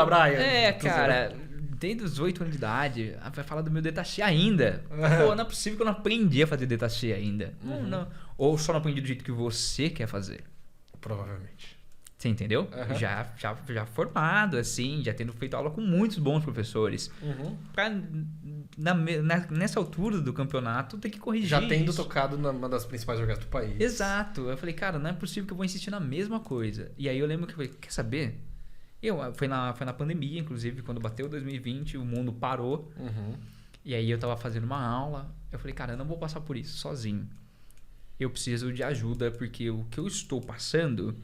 Brian. Cara, desde os 8 anos de idade, vai falar do meu détaché ainda. Pô, não é possível que eu não aprendi a fazer détaché ainda. Não. Ou só não aprendi do jeito que você quer fazer. Provavelmente. Você entendeu? Já formado, assim, já tendo feito aula com muitos bons professores. Pra, nessa altura do campeonato, ter que corrigir já tendo tocado numa das principais orquestras do país. Exato. Eu falei, cara, não é possível que eu vou insistir na mesma coisa. E aí eu lembro que eu falei, quer saber? Foi na pandemia, inclusive, quando bateu 2020, o mundo parou. E aí eu tava fazendo uma aula. Eu falei, cara, eu não vou passar por isso sozinho. Eu preciso de ajuda, porque o que eu estou passando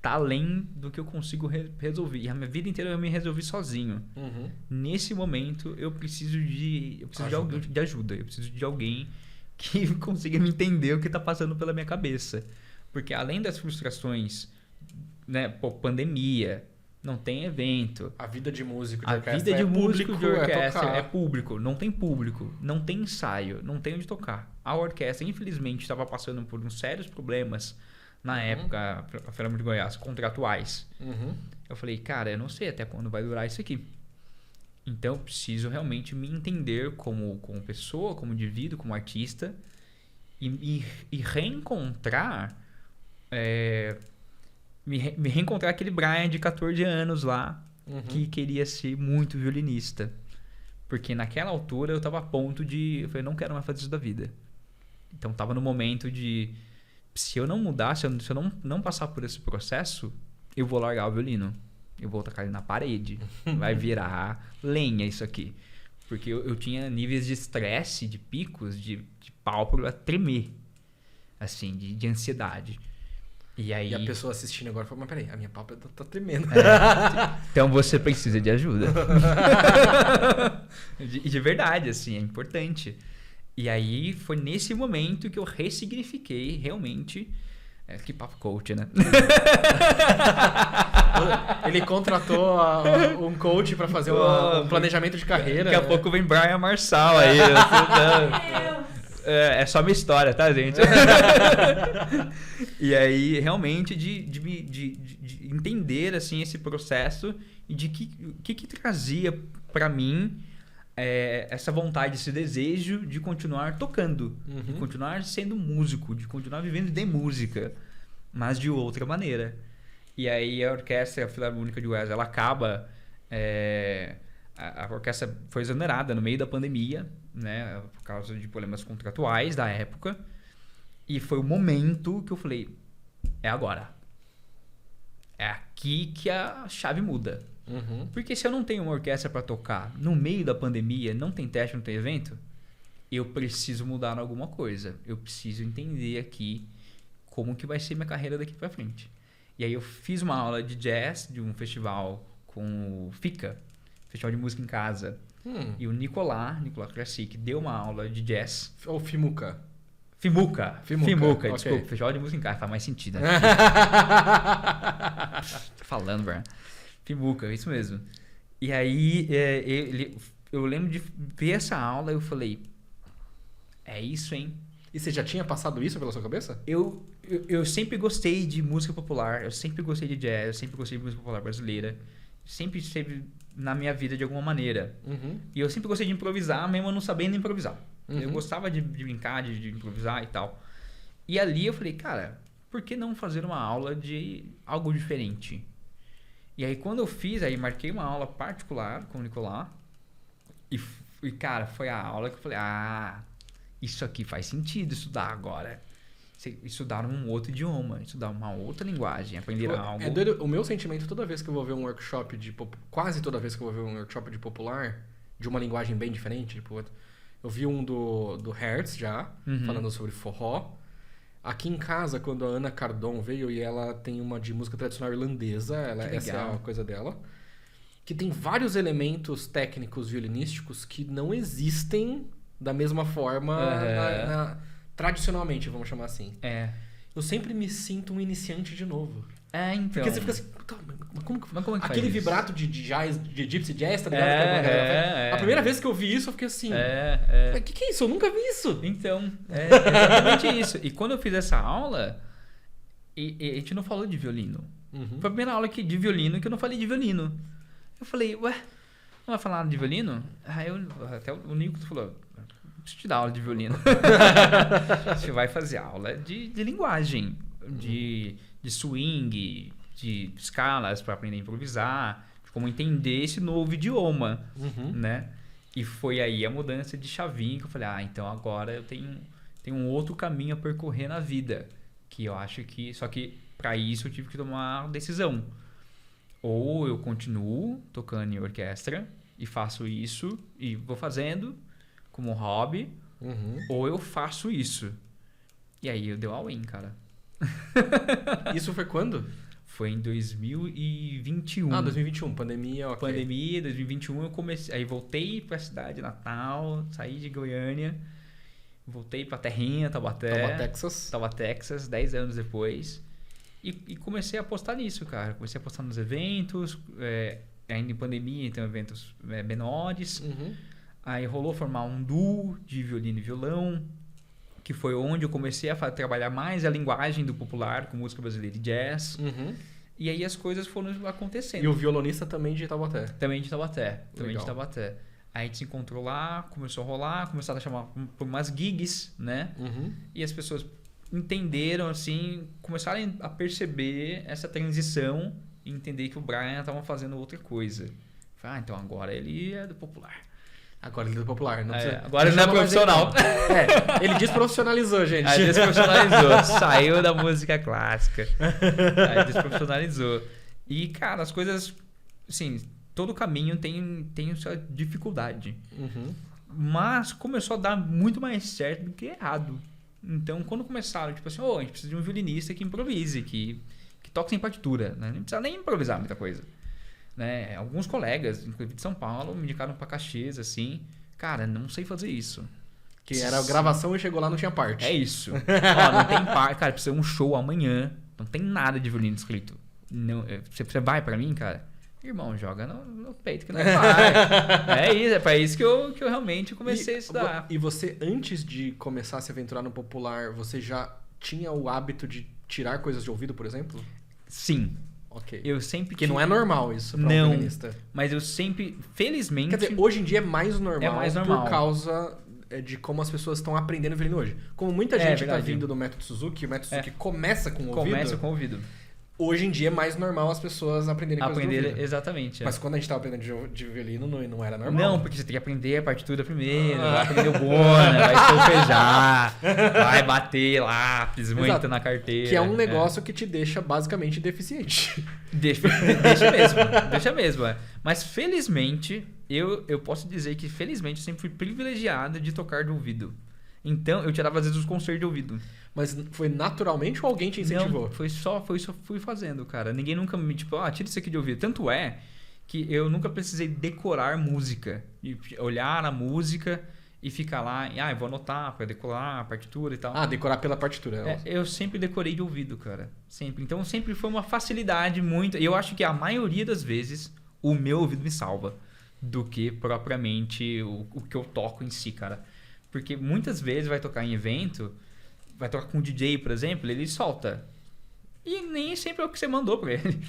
tá além do que eu consigo resolver. E a minha vida inteira eu me resolvi sozinho. Nesse momento, eu preciso de ajuda. Eu preciso de alguém que consiga me entender o que tá passando pela minha cabeça. Porque além das frustrações, né, pandemia, não tem evento. A vida de músico de orquestra é público. Não tem público, não tem ensaio, não tem onde tocar. A orquestra, infelizmente, estava passando por uns sérios problemas na época, a Filarmônica de Goiás, contratuais. Eu falei, cara, eu não sei até quando vai durar isso aqui. Então, eu preciso realmente me entender como pessoa, como indivíduo, como artista e reencontrar... Me reencontrar aquele Brian de 14 anos lá, que queria ser muito violinista. Porque naquela altura eu tava a ponto de... Eu falei, não quero mais fazer isso da vida. Então, tava no momento de... Se eu não mudar, se eu não passar por esse processo, eu vou largar o violino. Eu vou tacar ele na parede. Vai virar lenha isso aqui. Porque eu tinha níveis de estresse, de picos, de pálpebra tremer. Assim, de ansiedade. E aí... E a pessoa assistindo agora fala, mas peraí, a minha pálpebra tá tremendo. Então você precisa de ajuda. de verdade, assim, é importante. E aí foi nesse momento que eu ressignifiquei realmente... que papo coach, né? Ele contratou um coach pra fazer um planejamento de carreira. Daqui a pouco vem Brian Marçal aí. É só minha história, tá, gente? E aí, realmente, de entender, assim, esse processo e de que trazia pra mim essa vontade, esse desejo de continuar tocando, de continuar sendo músico, de continuar vivendo de música, mas de outra maneira. E aí a Orquestra Filarmônica de Goiás, ela acaba... A orquestra foi exonerada no meio da pandemia, né, por causa de problemas contratuais da época. E foi o momento que eu falei, é agora. É aqui que a chave muda. Porque se eu não tenho uma orquestra para tocar no meio da pandemia, não tem teste, não tem evento, eu preciso mudar em alguma coisa. Eu preciso entender aqui como que vai ser minha carreira daqui para frente. E aí eu fiz uma aula de jazz de um festival com o FICA, Festival de Música em Casa. E o Nicolás Krasik deu uma aula de jazz. Ou FIMUCA? FIMUCA, okay. Desculpa. Festival de Música em Casa, faz mais sentido. Né? Tô falando, Brian. FIMUCA, isso mesmo. E aí eu lembro de ver essa aula e eu falei, é isso, hein? E você já tinha passado isso pela sua cabeça? Eu sempre gostei de música popular, eu sempre gostei de jazz, eu sempre gostei de música popular brasileira. Sempre esteve na minha vida de alguma maneira. E eu sempre gostei de improvisar, mesmo não sabendo improvisar. Eu gostava de brincar, de improvisar e tal. E ali eu falei, cara, por que não fazer uma aula de algo diferente? E aí quando eu fiz, aí marquei uma aula particular com o Nicolás. E cara, foi a aula que eu falei, isso aqui faz sentido estudar agora. Estudar um outro idioma, estudar uma outra linguagem, aprender algo. É doido, o meu sentimento toda vez que eu vou ver um workshop quase toda vez que eu vou ver um workshop de popular, de uma linguagem bem diferente, tipo, eu vi um do Hertz já, falando sobre forró. Aqui em casa, quando a Ana Cardon veio, e ela tem uma de música tradicional irlandesa, essa é a coisa dela, que tem vários elementos técnicos violinísticos que não existem da mesma forma tradicionalmente, vamos chamar assim. Eu sempre me sinto um iniciante de novo. Então. Porque você fica assim, mas como que aquele faz vibrato de jazz, de gypsy jazz, tá ligado? A primeira vez que eu vi isso, eu fiquei assim, o que é isso? Eu nunca vi isso. Então, é exatamente isso. E quando eu fiz essa aula, a gente não falou de violino. Foi a primeira aula de violino que eu não falei de violino. Eu falei, não vai falar de violino? Aí até o Nico falou, preciso te dar aula de violino. Você vai fazer aula de linguagem, de swing, de escalas para aprender a improvisar, de como entender esse novo idioma, né? E foi aí a mudança de chavinha que eu falei, então agora eu tenho um outro caminho a percorrer na vida, que eu acho que... Só que para isso eu tive que tomar uma decisão. Ou eu continuo tocando em orquestra e faço isso e vou fazendo como hobby, ou eu faço isso. E aí eu dei all-in, cara. Isso foi quando? Foi em 2021. 2021, pandemia, ok. Pandemia, 2021 eu comecei, aí voltei pra cidade natal, saí de Goiânia, voltei pra terrinha, Taubaté, Texas, 10 anos depois, e comecei a apostar nisso, cara. Comecei a apostar nos eventos, ainda em pandemia, então eventos menores. Aí rolou formar um duo de violino e violão, que foi onde eu comecei a trabalhar mais a linguagem do popular com música brasileira e jazz. E aí as coisas foram acontecendo. E o violonista também de Taubaté? Também de Taubaté. Aí a gente se encontrou lá, começou a rolar, começaram a chamar por umas gigs, né? E as pessoas entenderam, assim, começaram a perceber essa transição e entender que o Brian estava fazendo outra coisa. Falei, então agora ele é do popular. Agora ele é do popular. Não precisa, agora ele não é profissional. Ele desprofissionalizou, gente. Aí desprofissionalizou. Saiu da música clássica. Aí desprofissionalizou. E, cara, as coisas... Assim, todo caminho tem sua dificuldade. Mas começou a dar muito mais certo do que errado. Então, quando começaram, tipo assim, a gente precisa de um violinista que improvise, que toque sem partitura, né? Não precisa nem improvisar muita coisa. Né? Alguns colegas, inclusive de São Paulo, me indicaram pra Caxias, assim, cara, não sei fazer isso. Que era a gravação e chegou lá não tinha parte. É isso. Ó, não tem parte. Cara, precisa de um show amanhã, não tem nada de violino escrito. Não, você vai pra mim, cara? Irmão, joga no peito que não vai. É isso, é pra isso que eu realmente comecei a estudar. E você, antes de começar a se aventurar no popular, você já tinha o hábito de tirar coisas de ouvido, por exemplo? Sim. Ok. Eu sempre que não é normal isso pra um não, violinista. Mas eu sempre, felizmente... Quer dizer, hoje em dia é mais normal, normal. Por causa de como as pessoas estão aprendendo violino hoje. Como muita gente tá vindo do método Suzuki, o método Suzuki começa com o ouvido. Começa com o ouvido. Hoje em dia é mais normal as pessoas aprenderem coisas do ouvido. Exatamente. Mas quando a gente tava aprendendo de violino, não era normal. Não, porque você tem que aprender a partitura primeiro, vai aprender o bona, vai solfejar, vai bater lápis muito na carteira. Que é um negócio que te deixa basicamente deficiente. Deixa mesmo. Mas felizmente, eu posso dizer que felizmente eu sempre fui privilegiado de tocar de ouvido. Então, eu tirava às vezes os concertos de ouvido. Mas foi naturalmente ou alguém te incentivou? Não, foi só fui fazendo, cara. Ninguém nunca me, tira isso aqui de ouvido. Tanto é que eu nunca precisei decorar música. E olhar a música e ficar lá, eu vou anotar pra decorar a partitura e tal. Decorar pela partitura. Eu sempre decorei de ouvido, cara. Sempre. Então, sempre foi uma facilidade muito... Eu acho que a maioria das vezes, o meu ouvido me salva do que propriamente o que eu toco em si, cara. Porque muitas vezes vai tocar em evento, vai tocar com um DJ, por exemplo, ele solta. E nem sempre é o que você mandou pra ele.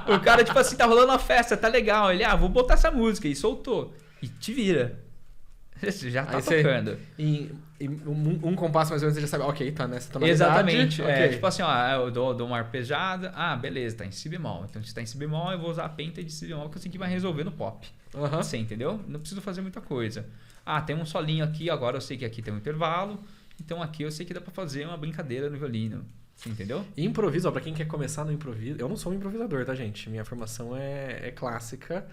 O cara, tipo assim, tá rolando uma festa, tá legal. Ele, vou botar essa música. E soltou. E te vira. Você já tá tocando. Um compasso mais ou menos você já sabe, ok, tá nessa tonalidade. Exatamente. Okay. Tipo assim, eu dou uma arpejada. Beleza, tá em si bemol. Então, se tá em si bemol, eu vou usar a penta de si bemol, que eu sei que vai resolver no pop. Você entendeu? Não preciso fazer muita coisa. Tem um solinho aqui, agora eu sei que aqui tem um intervalo. Então aqui eu sei que dá pra fazer uma brincadeira no violino. Você entendeu? E improviso, pra quem quer começar no improviso... Eu não sou um improvisador, tá, gente? Minha formação é clássica.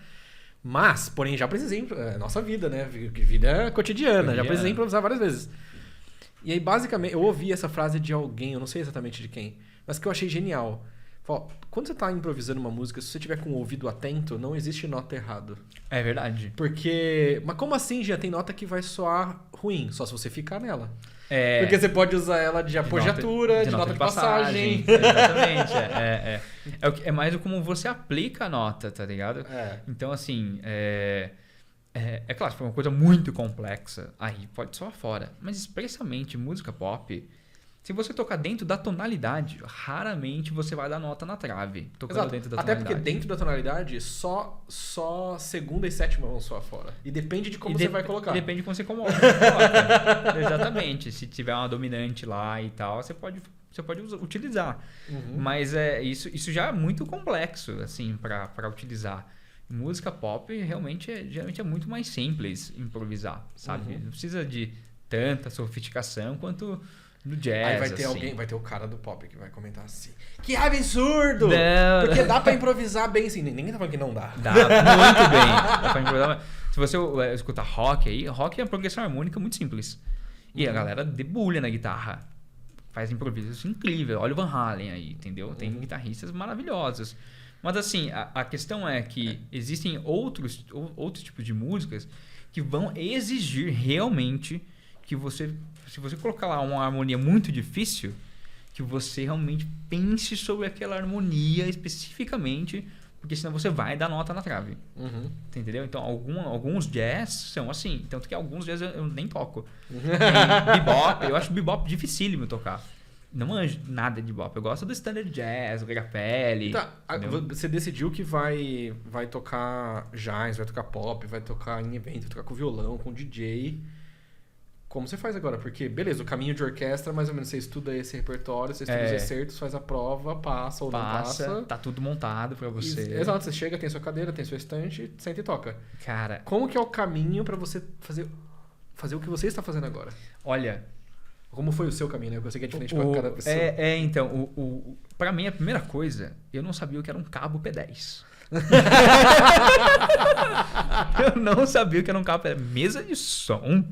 Mas, porém, já precisei... nossa vida, né? Vida cotidiana. Já precisei improvisar várias vezes. E aí, basicamente, eu ouvi essa frase de alguém, eu não sei exatamente de quem, mas que eu achei genial. Quando você tá improvisando uma música, se você tiver com o ouvido atento, não existe nota errada. É verdade. Porque... Mas como assim, já tem nota que vai soar ruim? Só se você ficar nela. Porque você pode usar ela de apogiatura, de nota de passagem. Exatamente. É mais como você aplica a nota, tá ligado? Então, assim... É claro, se for uma coisa muito complexa, aí pode soar fora. Mas especialmente música pop... Se você tocar dentro da tonalidade, raramente você vai dar nota na trave. Tocando dentro da tonalidade. Até porque dentro da tonalidade, só segunda e sétima vão soar fora. E depende de como você vai colocar. Depende de como você coloca. Exatamente. Se tiver uma dominante lá e tal, você pode utilizar. Mas isso já é muito complexo, assim, para utilizar. Música pop geralmente é muito mais simples improvisar, sabe? Não precisa de tanta sofisticação quanto... No jazz, aí vai ter o cara do pop que vai comentar assim: que absurdo! Não, porque dá pra improvisar bem assim. Ninguém tá falando que não dá. Dá muito bem. Dá pra improvisar. Se você escutar rock aí, rock é uma progressão harmônica muito simples. E a galera debulha na guitarra. Faz improvisos incríveis. Olha o Van Halen aí, entendeu? Tem guitarristas maravilhosos. Mas assim, a questão é que existem outros tipos de músicas que vão exigir realmente que você... Se você colocar lá uma harmonia muito difícil, que você realmente pense sobre aquela harmonia especificamente, porque senão você vai dar nota na trave. Entendeu? Então, alguns jazz são assim. Tanto que alguns jazz eu nem toco. Bebop, eu acho bebop dificílimo tocar. Não manjo nada de bebop. Eu gosto do standard jazz, o Garapelli. Tá, você decidiu que vai tocar jazz, vai tocar pop, vai tocar em evento, vai tocar com violão, com DJ... Como você faz agora? Porque, beleza, o caminho de orquestra, mais ou menos, você estuda esse repertório, você estuda os excertos, faz a prova, passa ou não passa. Tá tudo montado pra você. Exato, você chega, tem sua cadeira, tem sua estante, senta e toca. Cara... Como que é o caminho pra você fazer o que você está fazendo agora? Olha... Como foi o seu caminho, né? Eu sei que é diferente pra cada pessoa. Então, pra mim, a primeira coisa, eu não sabia o que era um cabo P10. Eu não sabia o que era um cabo P10. Mesa de som...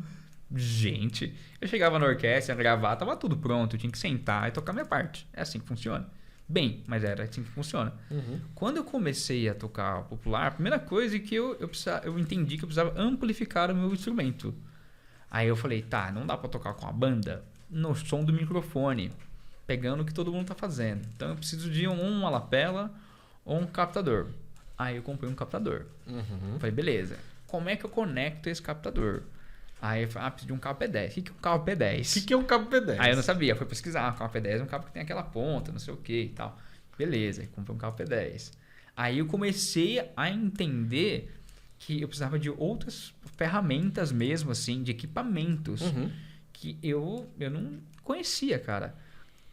gente. Eu chegava na orquestra, ia gravar, tava tudo pronto. Eu tinha que sentar e tocar minha parte. É assim que funciona. Bem, mas era assim que funciona. Quando eu comecei a tocar popular, a primeira coisa é que eu entendi que eu precisava amplificar o meu instrumento. Aí eu falei, tá, não dá pra tocar com a banda no som do microfone, pegando o que todo mundo tá fazendo. Então eu preciso de uma lapela ou um captador. Aí eu comprei um captador. Falei, beleza, como é que eu conecto esse captador? Aí eu falei, preciso de um cabo P10. O que é um cabo P10? O que é um cabo P10? Aí eu não sabia, fui pesquisar. O cabo P10 é um cabo que tem aquela ponta, não sei o que e tal. Beleza, comprei um cabo P10. Aí eu comecei a entender que eu precisava de outras ferramentas mesmo, assim, de equipamentos que eu não conhecia, cara.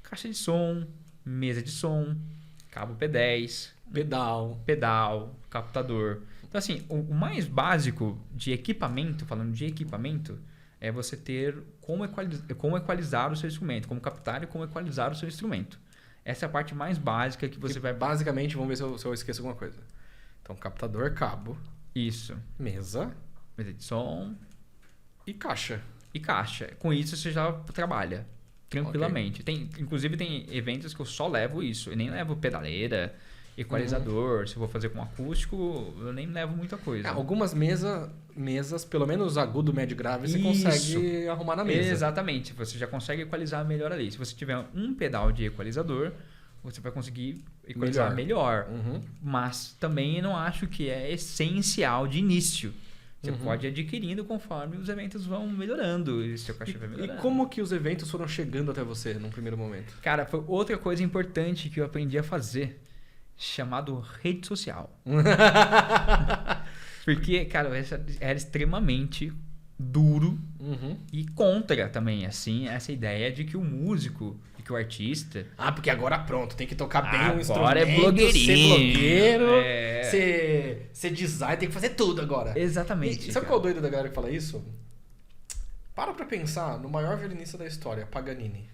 Caixa de som, mesa de som, cabo P10, pedal, captador. Então, assim, o mais básico de equipamento, falando de equipamento, é você ter como equalizar o seu instrumento, como captar e como equalizar o seu instrumento. Essa é a parte mais básica que você vai... Basicamente, vamos ver se eu esqueço alguma coisa. Então, captador, cabo. Isso. Mesa de som. E caixa. Com isso, você já trabalha tranquilamente. Inclusive, tem eventos que eu só levo isso. Eu nem levo pedaleira, equalizador. Se eu vou fazer com acústico, eu nem levo muita coisa. Algumas mesas, pelo menos agudo, médio, grave, você consegue arrumar na mesa. Exatamente. Você já consegue equalizar melhor ali. Se você tiver um pedal de equalizador, você vai conseguir equalizar melhor. Mas também não acho que é essencial de início. Você pode ir adquirindo conforme os eventos vão melhorando e seu caixa vai melhorando. E como que os eventos foram chegando até você num primeiro momento? Cara, foi outra coisa importante que eu aprendi a fazer, chamado rede social. Porque, cara, era extremamente duro e contra também, assim, essa ideia de que o músico e que o artista... porque agora pronto, tem que tocar bem o instrumento, agora é blogueirinho, ser blogueiro, ser designer, tem que fazer tudo agora. Exatamente. E sabe qual é o doido da galera que fala isso? Para pra pensar no maior violinista da história, Paganini.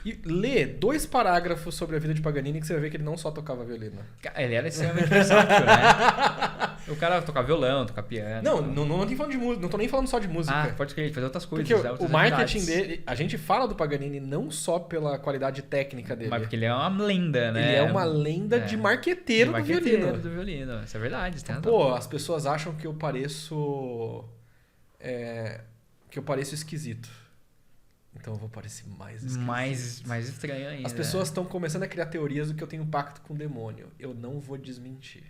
E lê 2 parágrafos sobre a vida de Paganini que você vai ver que ele não só tocava violino. Ele era extremamente versátil, né? O cara tocava violão, tocava piano. Não tô falando de música, não tô nem falando só de música. Pode crer, fazer outras coisas. Porque o marketing dele, a gente fala do Paganini não só pela qualidade técnica dele. Mas porque ele é uma lenda, né? Ele é uma lenda de marqueteiro do violino. Isso é verdade. Isso as pessoas acham que eu pareço... que eu pareço esquisito. Então eu vou parecer mais esquisito. Mais estranho ainda. As pessoas estão começando a criar teorias do que eu tenho pacto com o demônio. Eu não vou desmentir.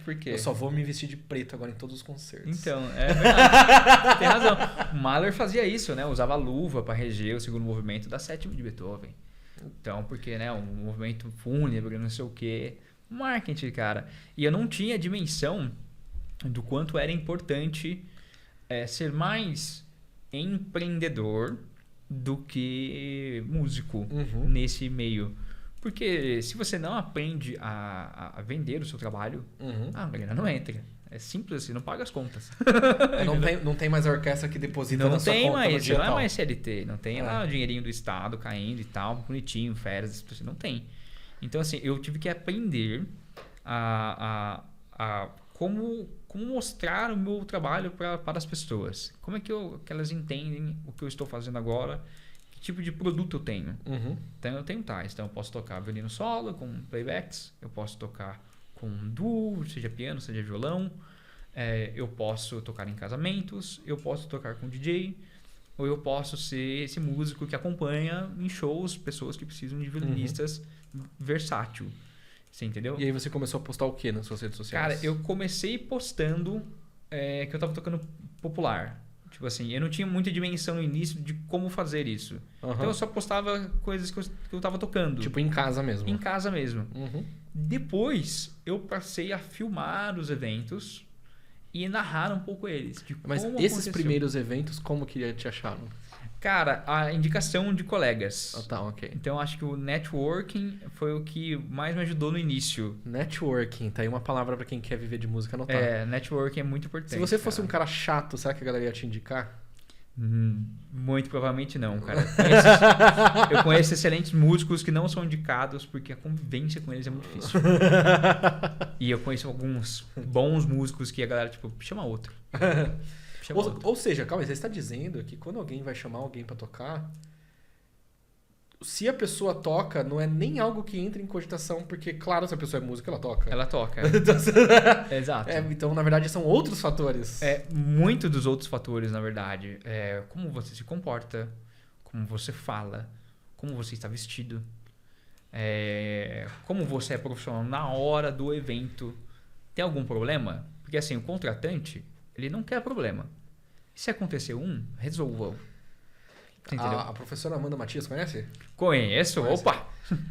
Por quê? Eu só vou me vestir de preto agora em todos os concertos. Então, é verdade. Tem razão. O Mahler fazia isso, né? Usava luva para reger o segundo movimento da sétima de Beethoven. Então, porque, né? Um movimento fúnebre, não sei o quê. Marketing, cara. E eu não tinha dimensão do quanto era importante ser mais empreendedor do que músico nesse meio. Porque se você não aprende a vender o seu trabalho, a grana não entra. É simples assim, não paga as contas. Não tem mais a orquestra que deposita na sua conta no dia não tal. É mais CLT, não tem lá o dinheirinho do Estado caindo e tal, bonitinho, férias, não tem. Então, assim, eu tive que aprender como mostrar o meu trabalho para as pessoas. Como é que elas entendem o que eu estou fazendo agora, que tipo de produto eu tenho. Então eu tenho tais. Então eu posso tocar violino solo com playbacks, eu posso tocar com duo, seja piano, seja violão, eu posso tocar em casamentos, eu posso tocar com DJ, ou eu posso ser esse músico que acompanha em shows pessoas que precisam de violinistas versátil. Você entendeu? E aí você começou a postar o que nas suas redes sociais? Cara, eu comecei postando que eu tava tocando popular. Tipo assim, eu não tinha muita dimensão no início de como fazer isso. Então eu só postava coisas que eu tava tocando. Tipo em casa mesmo? Em casa mesmo. Depois eu passei a filmar os eventos e narrar um pouco eles. Mas esses primeiros eventos, como que te acharam? Cara, a indicação de colegas. Tá, ok. Então, acho que o networking foi o que mais me ajudou no início. Networking, tá aí uma palavra pra quem quer viver de música anotar. Networking é muito importante. Se você fosse um cara chato, será que a galera ia te indicar? Muito provavelmente não, cara. Eu conheço excelentes músicos que não são indicados porque a convivência com eles é muito difícil. E eu conheço alguns bons músicos que a galera, tipo, chama outro. chama outro. Ou seja, calma aí, você está dizendo que quando alguém vai chamar alguém pra tocar, se a pessoa toca, não é nem algo que entra em cogitação, porque, claro, se a pessoa é música, ela toca. Ela toca. Exato. Então, na verdade, são outros fatores. Muito dos outros fatores, na verdade. Como você se comporta, como você fala, como você está vestido, como você é profissional na hora do evento. Tem algum problema? Porque assim, o contratante, ele não quer problema. Se acontecer resolva-o. Entendeu? A professora Amanda Matias, conhece? Conheço. Opa!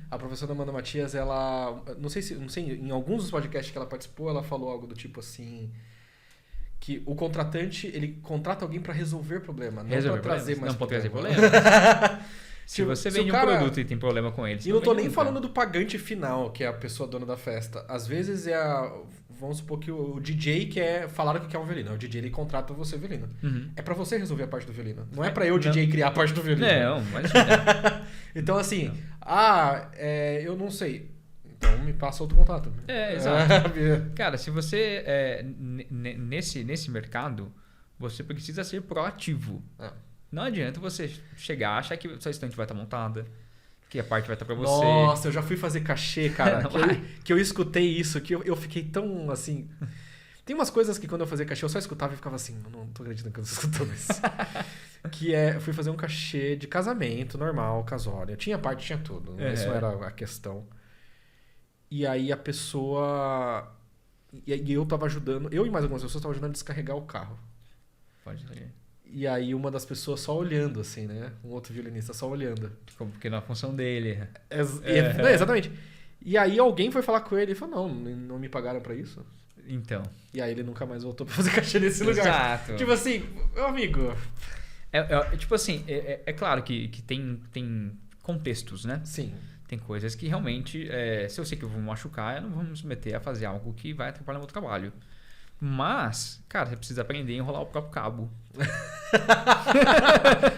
A professora Amanda Matias, ela... Não sei, em alguns dos podcasts que ela participou, ela falou algo do tipo assim... Que o contratante, ele contrata alguém pra resolver problema, não pra trazer mais não pra trazer problema. Se você vende um produto e tem problema com ele... E não tô nem falando do pagante final, que é a pessoa dona da festa. Às vezes vamos supor que o DJ falaram que quer um violino. O DJ, ele contrata você violino. Uhum. É pra você resolver a parte do violino. Não é pra eu, DJ, criar a parte do violino. Não, imagina. Então, assim... eu não sei. Então, me passa outro contato. Exato. Cara, se você... nesse mercado, você precisa ser proativo. Não adianta você chegar, achar que sua estante vai estar montada, que a parte vai estar pra você. Nossa, eu já fui fazer cachê, cara. que eu escutei isso, que eu fiquei tão, assim... Tem umas coisas que quando eu fazia cachê, eu só escutava e ficava assim, não tô acreditando que eu tô escutando isso. Eu fui fazer um cachê de casamento normal, casório. Tinha parte, tinha tudo. Isso não era a questão. E aí a pessoa... E eu tava ajudando... Eu e mais algumas pessoas estavam ajudando a descarregar o carro. Pode ser. E aí uma das pessoas só olhando, assim, né? Um outro violinista só olhando. Porque não é a função dele. Não, exatamente. E aí alguém foi falar com ele e falou, não me pagaram pra isso. Então. E aí ele nunca mais voltou pra fazer cachê nesse lugar. Exato. Tipo assim, meu amigo... tipo assim, é claro que tem contextos, né? Sim. Tem coisas que realmente, se eu sei que eu vou me machucar, eu não vou me submeter a fazer algo que vai atrapalhar o meu trabalho. Mas, cara, você precisa aprender a enrolar o próprio cabo.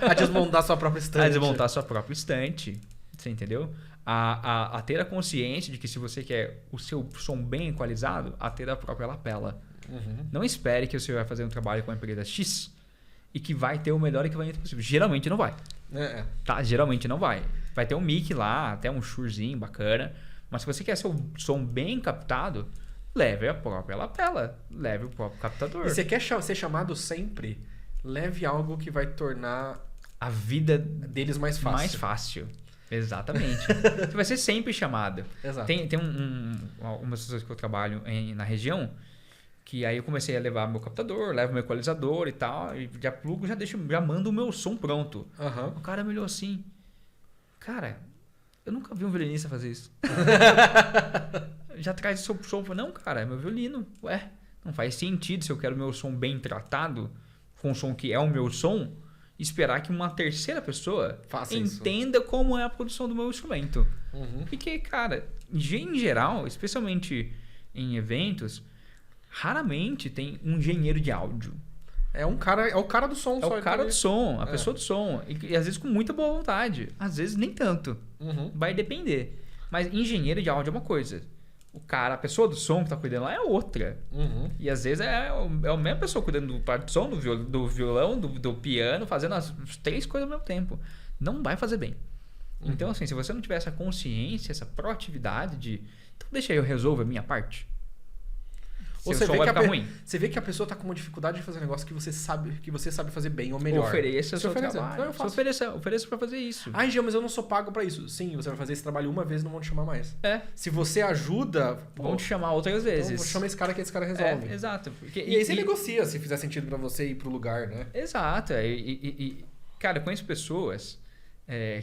A desmontar sua própria estante. A desmontar sua própria estante. Você entendeu? A ter a consciência de que se você quer o seu som bem equalizado, a ter a própria lapela. Uhum. Não espere que você vai fazer um trabalho com a empresa X e que vai ter o melhor equipamento possível. Geralmente não vai. Tá? Geralmente não vai. Vai ter um mic lá, até um Shurezinho bacana. Mas se você quer seu som bem captado, leve a própria lapela. Leve o próprio captador. E você quer ser chamado sempre, leve algo que vai tornar a vida deles mais fácil. Mais fácil. Exatamente. Você vai ser sempre chamado. Exato. Tem umas pessoas que eu trabalho na região, que aí eu comecei a levar meu captador, levo meu equalizador e tal, e já plugo, já mando o meu som pronto. Uhum. O cara me olhou assim, cara, eu nunca vi um violinista fazer isso. Já traz o seu som. Não, cara, é meu violino. Ué, não faz sentido se eu quero meu som bem tratado, com o som que é o meu som, esperar que uma terceira pessoa entenda como é a produção do meu instrumento. Uhum. Porque, cara, em geral, especialmente em eventos, raramente tem um engenheiro de áudio. É o cara do som. É o cara do som, a pessoa do som. E às vezes com muita boa vontade. Às vezes nem tanto. Uhum. Vai depender. Mas engenheiro de áudio é uma coisa. A pessoa do som que tá cuidando lá é outra. Uhum. E às vezes é a mesma pessoa cuidando do parte do som, do violão, do piano, fazendo as 3 coisas ao mesmo tempo. Não vai fazer bem. Uhum. Então, assim, se você não tiver essa consciência, essa proatividade de... Então deixa eu resolver a minha parte. Você vê que a pessoa tá com uma dificuldade de fazer um negócio que você sabe fazer bem ou melhor. Ofereça o seu trabalho. Então eu faço. Ofereça pra fazer isso. Jean, mas eu não sou pago pra isso. Sim, você vai fazer esse trabalho uma vez e não vão te chamar mais. Se você ajuda... Vão te chamar outras vezes. Então chama esse cara que esse cara resolve. Exato. E aí você negocia se fizer sentido pra você ir pro lugar, né? Exato. Cara, eu conheço pessoas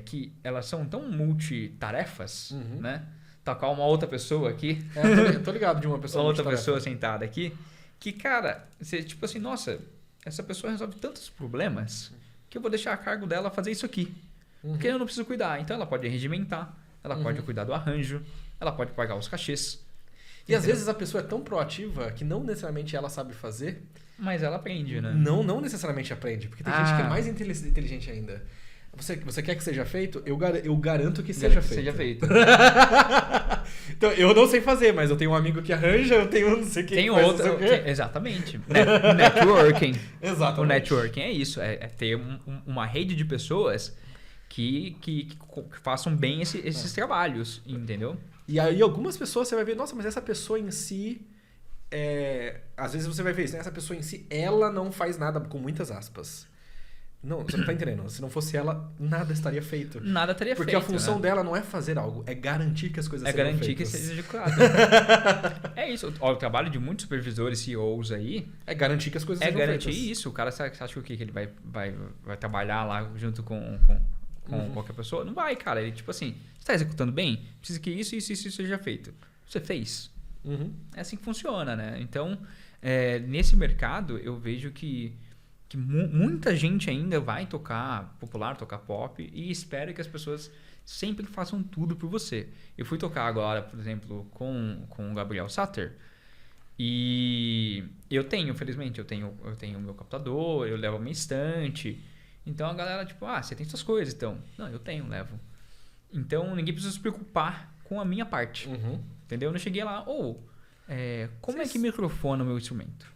que elas são tão multitarefas, né? Tocar uma outra pessoa aqui. Eu tô ligado de uma pessoa. Outra pessoa sentada aqui. Que, cara, você, tipo assim, nossa, essa pessoa resolve tantos problemas que eu vou deixar a cargo dela fazer isso aqui. Porque eu não preciso cuidar. Então ela pode regimentar, ela pode cuidar do arranjo, ela pode pagar os cachês. E às vezes a pessoa é tão proativa que não necessariamente ela sabe fazer. Mas ela aprende, né? Não necessariamente aprende. Porque tem gente que é mais inteligente ainda. Você quer que seja feito? Eu garanto que seja feito. Seja feito. Então, eu não sei fazer, mas eu tenho um amigo que arranja, eu tenho não sei quem Tem que faz outro. não sei o quê. Exatamente. Networking. Exatamente. O networking é isso. É ter uma rede de pessoas que façam bem esses trabalhos, entendeu? E aí algumas pessoas você vai ver, nossa, mas essa pessoa em si... às vezes você vai ver isso, né? Essa pessoa em si, ela não faz nada, com muitas aspas. Não, você não tá entendendo. Se não fosse ela, nada estaria feito. Nada teria Porque feito. a função né? dela não é fazer algo, é garantir que as coisas É sejam garantir que feitas. seja executado. É isso. O trabalho de muitos supervisores, CEOs aí, É garantir que as coisas é sejam garantir feitas. isso. O cara você acha que o quê? Que ele vai trabalhar lá junto com qualquer pessoa? Não vai, cara. Ele, tipo assim, você tá executando bem? Precisa que isso seja feito. Você fez. Uhum. É assim que funciona, né? Então, nesse mercado, eu vejo que muita gente ainda vai tocar popular, tocar pop e espera que as pessoas sempre façam tudo por você. Eu fui tocar agora, por exemplo, com o Gabriel Satter e felizmente, eu tenho o meu captador, eu levo a minha estante. Então a galera, tipo, você tem suas coisas, então. Não, eu levo. Então ninguém precisa se preocupar com a minha parte. Uhum. Entendeu? Eu não cheguei lá, como é que microfona o meu instrumento?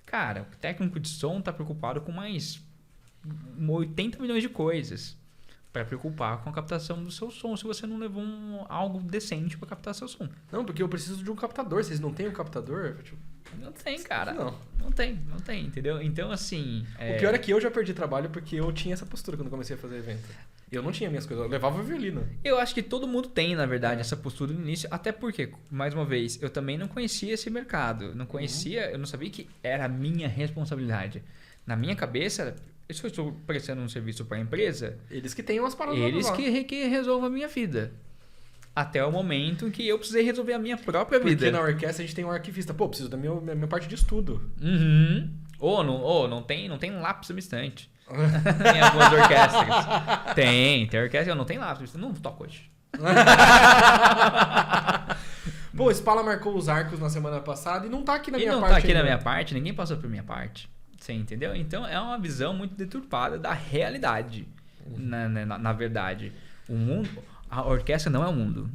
Cara, o técnico de som tá preocupado com mais 80 milhões de coisas para preocupar com a captação do seu som, se você não levou algo decente para captar seu som. Não, porque eu preciso de um captador. Vocês não têm um captador? Tipo, Não tem, cara. Não. Não tem, entendeu? Então, assim... O pior é que eu já perdi trabalho porque eu tinha essa postura quando comecei a fazer evento. Eu não tinha minhas coisas, eu levava violino. Eu acho que todo mundo tem, na verdade, essa postura no início, até porque, mais uma vez, eu também não conhecia esse mercado. Não conhecia, eu não sabia que era a minha responsabilidade. Na minha cabeça, se eu estou prestando um serviço para a empresa, Eles que têm umas paradas eles lá. que resolvam a minha vida. Até o momento em que eu precisei resolver a minha própria vida. Porque na orquestra a gente tem um arquivista. Pô, preciso da minha parte de estudo. Uhum. Não tem lápis substante. Em algumas orquestras. Tem orquestra, não tem lápis. Não toco hoje. Pô, o Spala marcou os arcos na semana passada e não tá aqui na E minha não parte tá aqui ainda. na minha parte, ninguém passou por minha parte. Você entendeu? Então é uma visão muito deturpada da realidade. Na verdade. O mundo. A orquestra não é o mundo.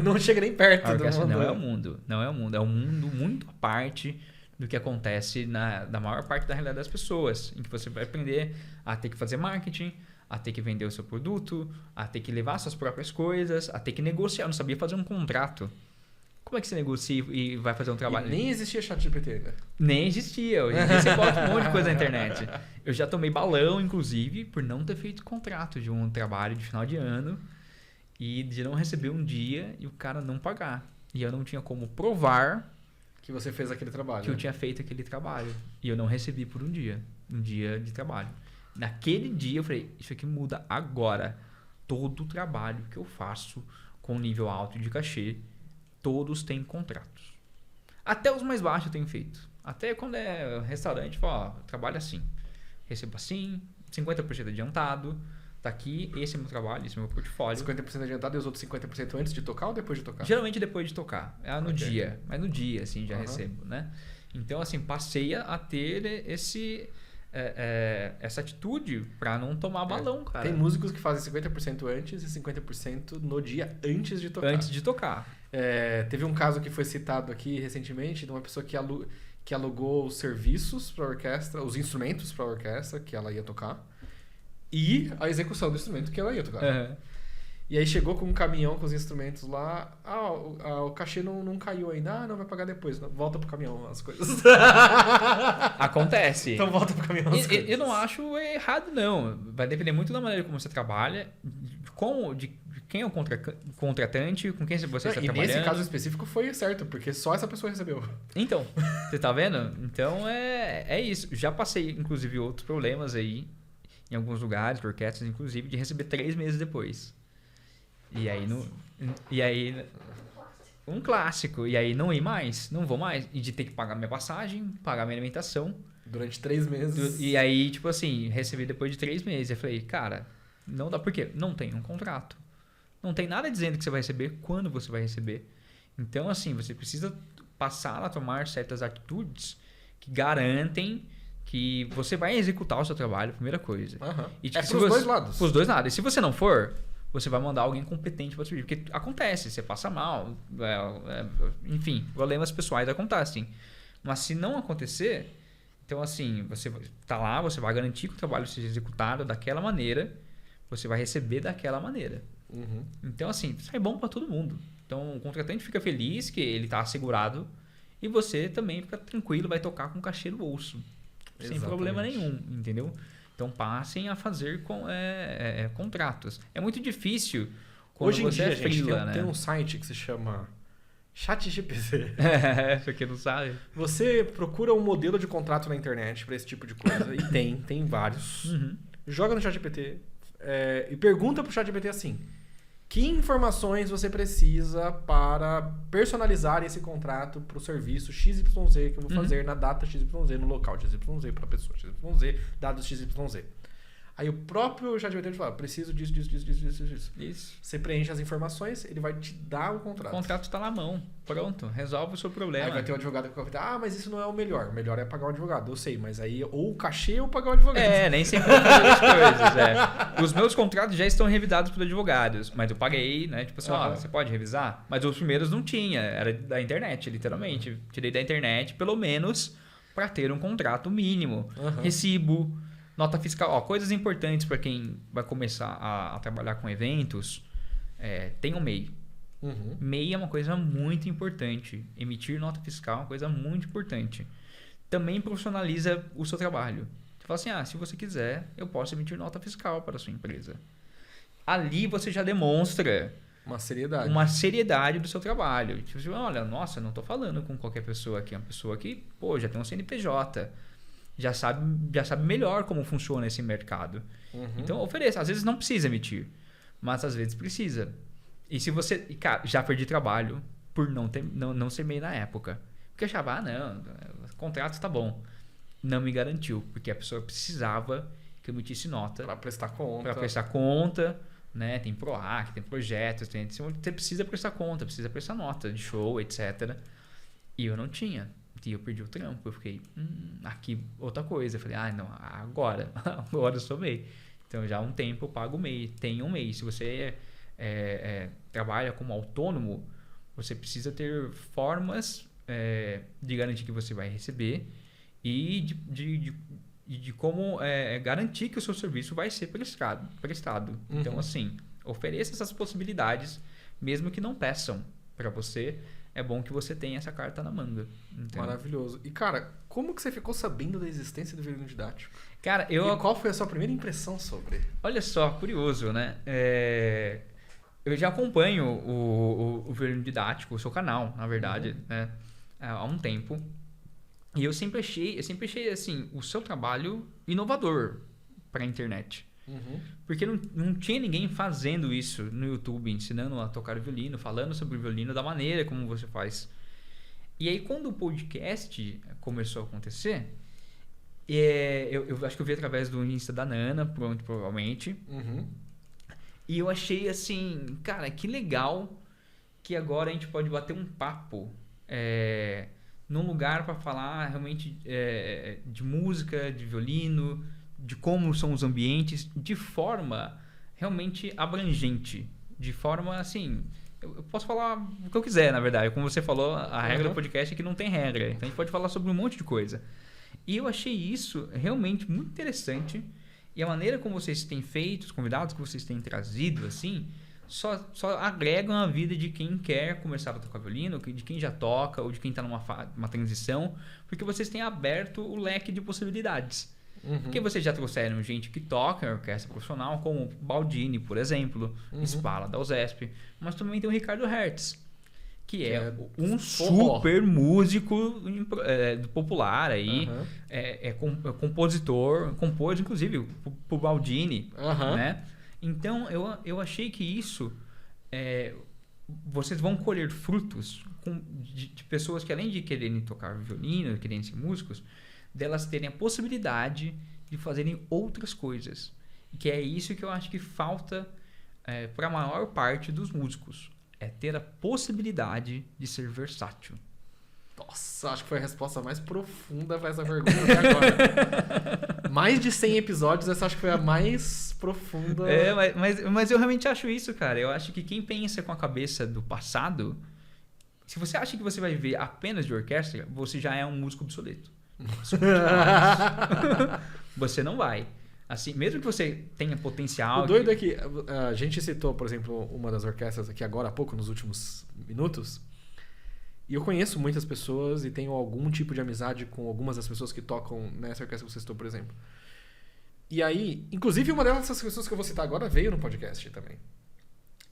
Não chega nem perto A do orquestra mundo. não é o mundo. Não é o mundo. É um mundo muito à parte do que acontece da maior parte da realidade das pessoas. Em que você vai aprender a ter que fazer marketing, a ter que vender o seu produto, a ter que levar suas próprias coisas, a ter que negociar. Eu não sabia fazer um contrato. Como é que você negocia e vai fazer um trabalho? E nem existia chat GPT ainda. Nem existia. Hoje em dia você bota um monte de coisa na internet. Eu já tomei balão, inclusive, por não ter feito contrato de um trabalho de final de ano e de não receber um dia e o cara não pagar. E eu não tinha como provar Que você fez aquele trabalho. que eu tinha feito aquele trabalho. E eu não recebi por um dia de trabalho. Naquele dia eu falei, isso aqui muda agora. Todo o trabalho que eu faço com nível alto de cachê, todos têm contratos. Até os mais baixos eu tenho feito. Até quando é restaurante, eu trabalho assim. Recebo assim, 50% adiantado. Tá aqui, esse é meu trabalho, esse é meu portfólio. 50% adiantado e os outros 50% antes de tocar ou depois de tocar? Geralmente depois de tocar. No Ok. dia. Mas no dia, assim, já Aham. recebo, né? Então, assim, passei a ter essa atitude pra não tomar balão, cara. Tem músicos que fazem 50% antes e 50% no dia antes de tocar. Antes de tocar. Teve um caso que foi citado aqui recentemente de uma pessoa que alugou os serviços para a orquestra, os instrumentos para a orquestra que ela ia tocar e a execução do instrumento que ela ia tocar. Aham. E aí chegou com um caminhão com os instrumentos lá. O cachê não caiu ainda. Não, vai pagar depois. Não, volta pro caminhão as coisas. Acontece. Então volta pro caminhão as coisas. Eu não acho errado, não. Vai depender muito da maneira como você trabalha, de quem é o contratante, com quem você está E trabalhando. nesse caso específico foi certo, porque só essa pessoa recebeu. Então, você tá vendo? Então é isso. Já passei, inclusive, outros problemas aí, em alguns lugares, orquestras, inclusive, de receber 3 meses depois. E aí, um clássico. E aí não ir mais, não vou mais. E de ter que pagar minha passagem, pagar minha alimentação. Durante 3 meses. E aí, tipo assim, recebi depois de 3 meses. Eu falei, cara, não dá. Por quê? Não tem um contrato. Não tem nada dizendo que você vai receber, quando você vai receber. Então, assim, você precisa passar a tomar certas atitudes que garantem que você vai executar o seu trabalho, primeira coisa. E, É pros dois lados. Pros dois lados. E se você não for, você vai mandar alguém competente para subir. Porque acontece, você passa mal, enfim, problemas pessoais acontecem. Mas se não acontecer, então assim, você tá lá, você vai garantir que o trabalho seja executado daquela maneira, você vai receber daquela maneira. Então assim, isso é bom para todo mundo. Então o contratante fica feliz que ele está assegurado e você também fica tranquilo, vai tocar com cachê no bolso. Sem problema nenhum, entendeu? Então passem a fazer contratos. É muito difícil quando Hoje em você dia, é freela, né? tem um site que se chama ChatGPT. Pra quem não sabe. Você procura um modelo de contrato na internet para esse tipo de coisa, e tem vários. Joga no ChatGPT e pergunta pro ChatGPT assim: que informações você precisa para personalizar esse contrato para o serviço XYZ que eu vou fazer na data XYZ, no local XYZ, para a pessoa XYZ, dados XYZ. Aí o próprio ChatGPT fala: preciso disso. Isso. Você preenche as informações, ele vai te dar o contrato. O contrato está na mão. Pronto, resolve o seu problema. Aí vai ter um advogado que vai falar: mas isso não é o melhor. O melhor é pagar o advogado. Eu sei, mas aí ou o cachê ou pagar o advogado. Nem sempre eu fazer as coisas. Os meus contratos já estão revisados por advogados, mas eu paguei, né? Tipo assim, você pode revisar? Mas os primeiros não tinha, era da internet, literalmente. Tirei da internet, pelo menos, para ter um contrato mínimo. Recibo, nota fiscal, coisas importantes para quem vai começar a trabalhar com eventos. Tem o MEI. MEI é uma coisa muito importante. Emitir nota fiscal é uma coisa muito importante. Também profissionaliza o seu trabalho. Você fala assim, se você quiser, eu posso emitir nota fiscal para a sua empresa. Ali você já demonstra uma seriedade do seu trabalho. Tipo assim, olha, nossa, não estou falando com qualquer pessoa aqui. É uma pessoa que, já tem um CNPJ. Já sabe melhor como funciona esse mercado. Então, ofereça. Às vezes não precisa emitir, mas às vezes precisa. E se você... Cara, já perdi trabalho por não ser MEI na época. Porque eu achava, não, o contrato está bom. Não me garantiu, porque a pessoa precisava que eu emitisse nota. Para prestar conta, né? Tem PROAC, tem projetos, você precisa prestar conta, precisa prestar nota de show, etc. E eu não tinha. E eu perdi o trampo. Eu fiquei, aqui outra coisa. Eu falei, não, agora eu sou MEI. Então já há um tempo eu pago MEI. Tem um MEI. Se você trabalha como autônomo, você precisa ter formas de garantir que você vai receber e de como garantir que o seu serviço vai ser prestado. Então, assim, ofereça essas possibilidades, mesmo que não peçam para você. É bom que você tenha essa carta na manga. Entendeu? Maravilhoso. E, cara, como que você ficou sabendo da existência do violino didático? Cara, E qual foi a sua primeira impressão sobre? Olha só, curioso, né? Eu já acompanho o violino didático, o seu canal, na verdade, né? Há um tempo. E eu sempre achei assim, o seu trabalho inovador para a internet. Porque não tinha ninguém fazendo isso no YouTube, ensinando a tocar violino, falando sobre o violino da maneira como você faz. E aí, quando o podcast começou a acontecer, eu acho que eu vi através do Insta da Nana, provavelmente. E eu achei assim, cara, que legal que agora a gente pode bater um papo num lugar para falar realmente de música, de violino, de como são os ambientes, de forma realmente abrangente, de forma assim, eu posso falar o que eu quiser, na verdade. Como você falou, a regra do podcast é que não tem regra, então a gente pode falar sobre um monte de coisa. E eu achei isso realmente muito interessante, e a maneira como vocês têm feito, os convidados que vocês têm trazido, assim, só agregam a vida de quem quer começar a tocar violino, de quem já toca, ou de quem está numa transição, porque vocês têm aberto o leque de possibilidades. Porque vocês já trouxeram gente que toca em orquestra profissional, como Baldini, por exemplo, Spala da USESP, mas também tem o Ricardo Hertz, que é um super músico popular aí, compositor, compôs inclusive pro Baldini, né? Então eu achei que isso vocês vão colher frutos de pessoas que, além de quererem tocar violino, quererem ser músicos, delas terem a possibilidade de fazerem outras coisas. Que é isso que eu acho que falta para a maior parte dos músicos. É ter a possibilidade de ser versátil. Nossa, acho que foi a resposta mais profunda pra essa pergunta até agora. Mais de 100 episódios, essa acho que foi a mais profunda. Mas eu realmente acho isso, cara. Eu acho que quem pensa com a cabeça do passado, se você acha que você vai viver apenas de orquestra, você já é um músico obsoleto. Você não vai. Assim, mesmo que você tenha potencial... O doido é que a gente citou, por exemplo, uma das orquestras aqui agora há pouco, nos últimos minutos, e eu conheço muitas pessoas e tenho algum tipo de amizade com algumas das pessoas que tocam nessa orquestra que você citou, por exemplo. E aí, inclusive uma dessas pessoas que eu vou citar agora veio no podcast também.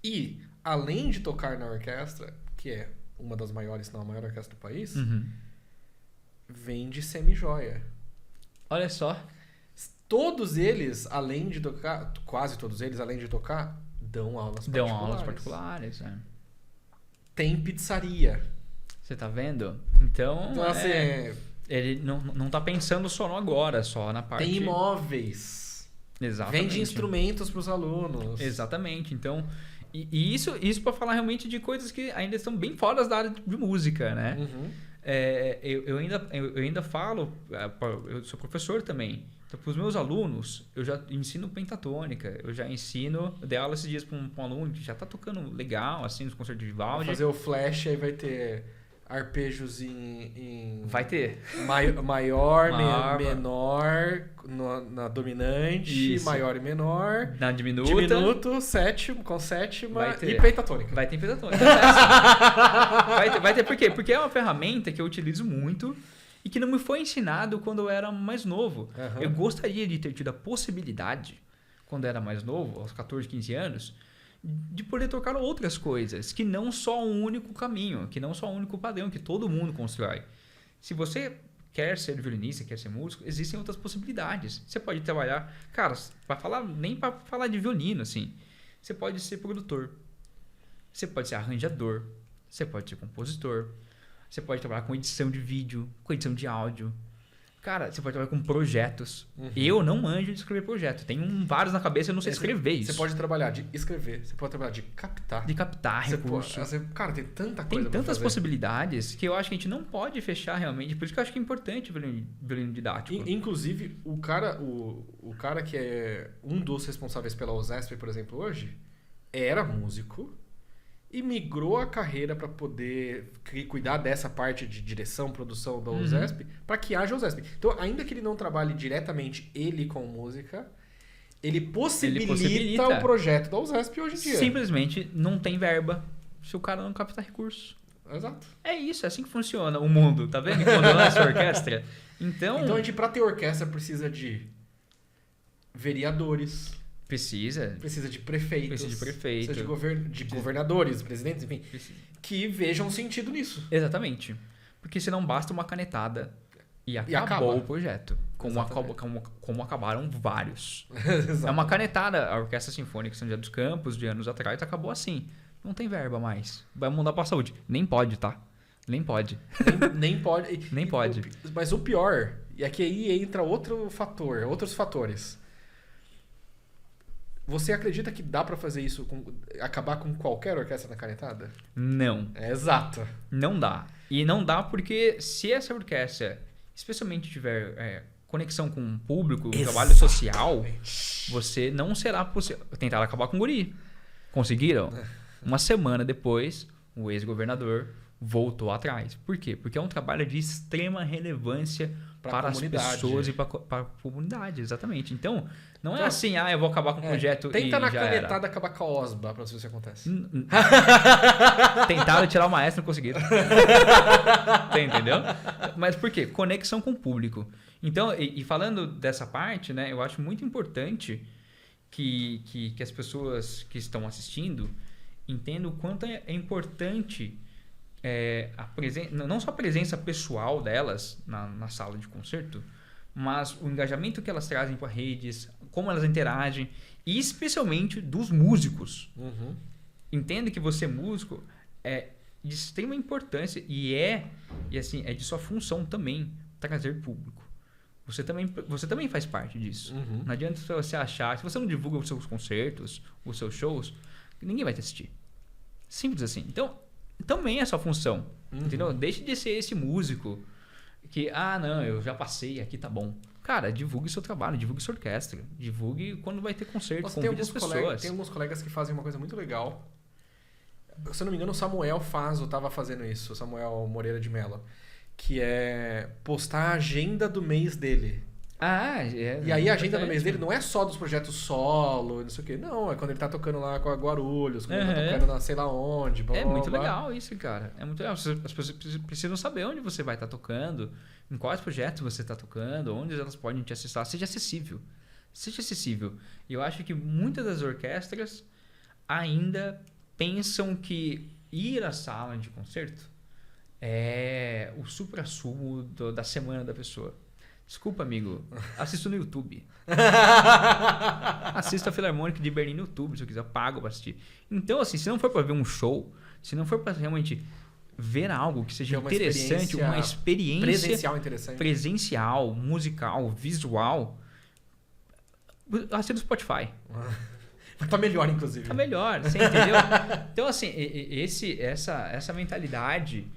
E, além de tocar na orquestra, que é uma das maiores, se não a maior orquestra do país, vem de semi-joia. Olha só. Todos eles, além de tocar, quase todos eles, além de tocar, dão aulas particulares. Dão aulas particulares, né? Tem pizzaria. Você tá vendo? Então assim, ele não tá pensando só no agora, só na parte... Tem imóveis. Exatamente. Vende instrumentos para os alunos. Exatamente. Então, e isso para falar realmente de coisas que ainda estão bem fora da área de música, né? Eu ainda falo, eu sou professor também. Então, para os meus alunos, eu já ensino pentatônica, eu dei aula esses dias para um aluno que já está tocando legal, assim, nos concertos de Vivaldi. Vai fazer o flash, aí vai ter arpejos em vai ter. Maior, menor, na dominante, isso. Maior e menor. Na diminuta. Diminuto, sétima e pentatônica. Vai ter pentatônica. vai ter por quê? Porque é uma ferramenta que eu utilizo muito e que não me foi ensinado quando eu era mais novo. Eu gostaria de ter tido a possibilidade, quando eu era mais novo, aos 14, 15 anos, de poder tocar outras coisas, que não só um único caminho, que não só um único padrão, que todo mundo constrói. Se você quer ser violinista, quer ser músico, existem outras possibilidades. Você pode trabalhar... Cara, nem para falar de violino, assim. Você pode ser produtor. Você pode ser arranjador. Você pode ser compositor. Você pode trabalhar com edição de vídeo, com edição de áudio. Cara, você pode trabalhar com projetos. Eu não manjo de escrever projeto. Tenho vários na cabeça e eu não sei escrever isso. Você pode trabalhar de escrever, você pode trabalhar de captar. De captar recurso. Cara, tem tanta coisa. Tem tantas possibilidades que eu acho que a gente não pode fechar realmente. Por isso que eu acho que é importante o violino didático. Inclusive, o cara que é um dos responsáveis pela USESP, por exemplo, hoje, era músico e migrou a carreira para poder cuidar dessa parte de direção, produção da USESP, para que haja USESP. Então, ainda que ele não trabalhe diretamente ele com música, ele possibilita o projeto da USESP hoje em dia. Simplesmente não tem verba se o cara não captar recursos. Exato. É isso, é assim que funciona o mundo, tá vendo? Quando lança orquestra. Então a gente, para ter orquestra, precisa de vereadores. Precisa de prefeitos. Precisa de governadores, presidentes, enfim. Que vejam sentido nisso. Exatamente. Porque senão basta uma canetada e acabou o projeto. Como acabaram vários. É uma canetada. A Orquestra Sinfônica São José dos Campos, de anos atrás, acabou assim. Não tem verba mais. Vai mudar pra saúde. Nem pode, tá? Nem pode. Nem pode. Nem pode. Mas o pior, e aqui aí entra outros fatores. Você acredita que dá pra fazer isso, acabar com qualquer orquestra na canetada? Não. Exato. Não dá. E não dá porque se essa orquestra, especialmente tiver conexão com o público, um trabalho social, você não será possível. Tentaram acabar com o guri. Conseguiram? Uma semana depois, o ex-governador voltou atrás. Por quê? Porque é um trabalho de extrema relevância para as pessoas e para a comunidade, exatamente. Então, não é assim, eu vou acabar com o projeto e já na canetada acabar com a OSBA para ver se isso acontece. Tentaram tirar o maestro, não conseguiram. Você entendeu? Mas por quê? Conexão com o público. Então, e falando dessa parte, né, eu acho muito importante que as pessoas que estão assistindo entendam o quanto é importante não só a presença pessoal delas na sala de concerto, mas o engajamento que elas trazem para redes, como elas interagem, e especialmente dos músicos. Entenda que você músico é de extrema importância e assim, é de sua função também trazer público. Você também faz parte disso. Não adianta você achar, se você não divulga os seus concertos, os seus shows, ninguém vai te assistir. Simples assim. Então, também é sua função Entendeu? Deixe de ser esse músico que, não, eu já passei, aqui tá bom. Cara, divulgue seu trabalho, divulgue sua orquestra, divulgue quando vai ter concerto, convide as pessoas. Tem alguns colegas que fazem uma coisa muito legal. Se eu não me engano, o Samuel tava fazendo isso, o Samuel Moreira de Mello, que é postar a agenda do mês dele. E aí a agenda do mês dele não é só dos projetos solo, não sei o quê. Não, é quando ele tá tocando lá com a Guarulhos, quando ele tá tocando na sei lá onde. Blá, muito blá. legal isso, cara. É muito legal. As pessoas precisam saber onde você vai estar tocando, em quais projetos você está tocando, onde elas podem te acessar. Seja acessível. Seja acessível. E eu acho que muitas das orquestras ainda pensam que ir à sala de concerto é o suprassumo da semana da pessoa. Desculpa, amigo. Assisto no YouTube. Assisto a Filarmônica de Berlim no YouTube, se eu quiser, pago pra assistir. Então, assim, se não for pra ver um show, se não for pra realmente ver algo que seja interessante, uma experiência presencial, musical, visual, assista no Spotify. Tá melhor, inclusive. Tá melhor, você entendeu? Então, assim, essa mentalidade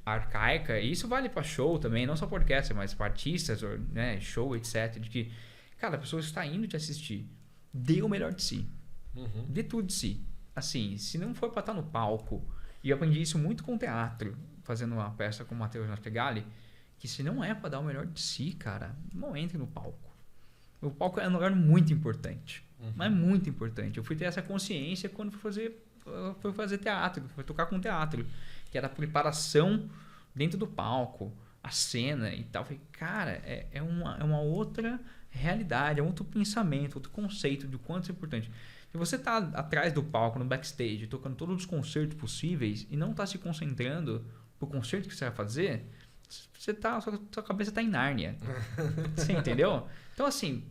arcaica, e isso vale para show também, não só para orquestra, mas para artistas, né, show, etc. De que, cara, a pessoa está indo te assistir, dê o melhor de si. Dê tudo de si. Assim, se não for para estar no palco, e eu aprendi isso muito com teatro, fazendo uma peça com o Matheus Nastegali, que se não é para dar o melhor de si, cara, não entre no palco. O palco é um lugar muito importante, mas muito importante. Eu fui ter essa consciência quando fui fazer teatro, fui tocar com teatro, que era a preparação dentro do palco, a cena e tal. Eu falei, cara, é uma outra realidade, é um outro pensamento, outro conceito de quanto isso é importante. Se você tá atrás do palco, no backstage, tocando todos os concertos possíveis e não tá se concentrando pro concerto que você vai fazer, sua cabeça tá em Nárnia. Você entendeu? Então, assim,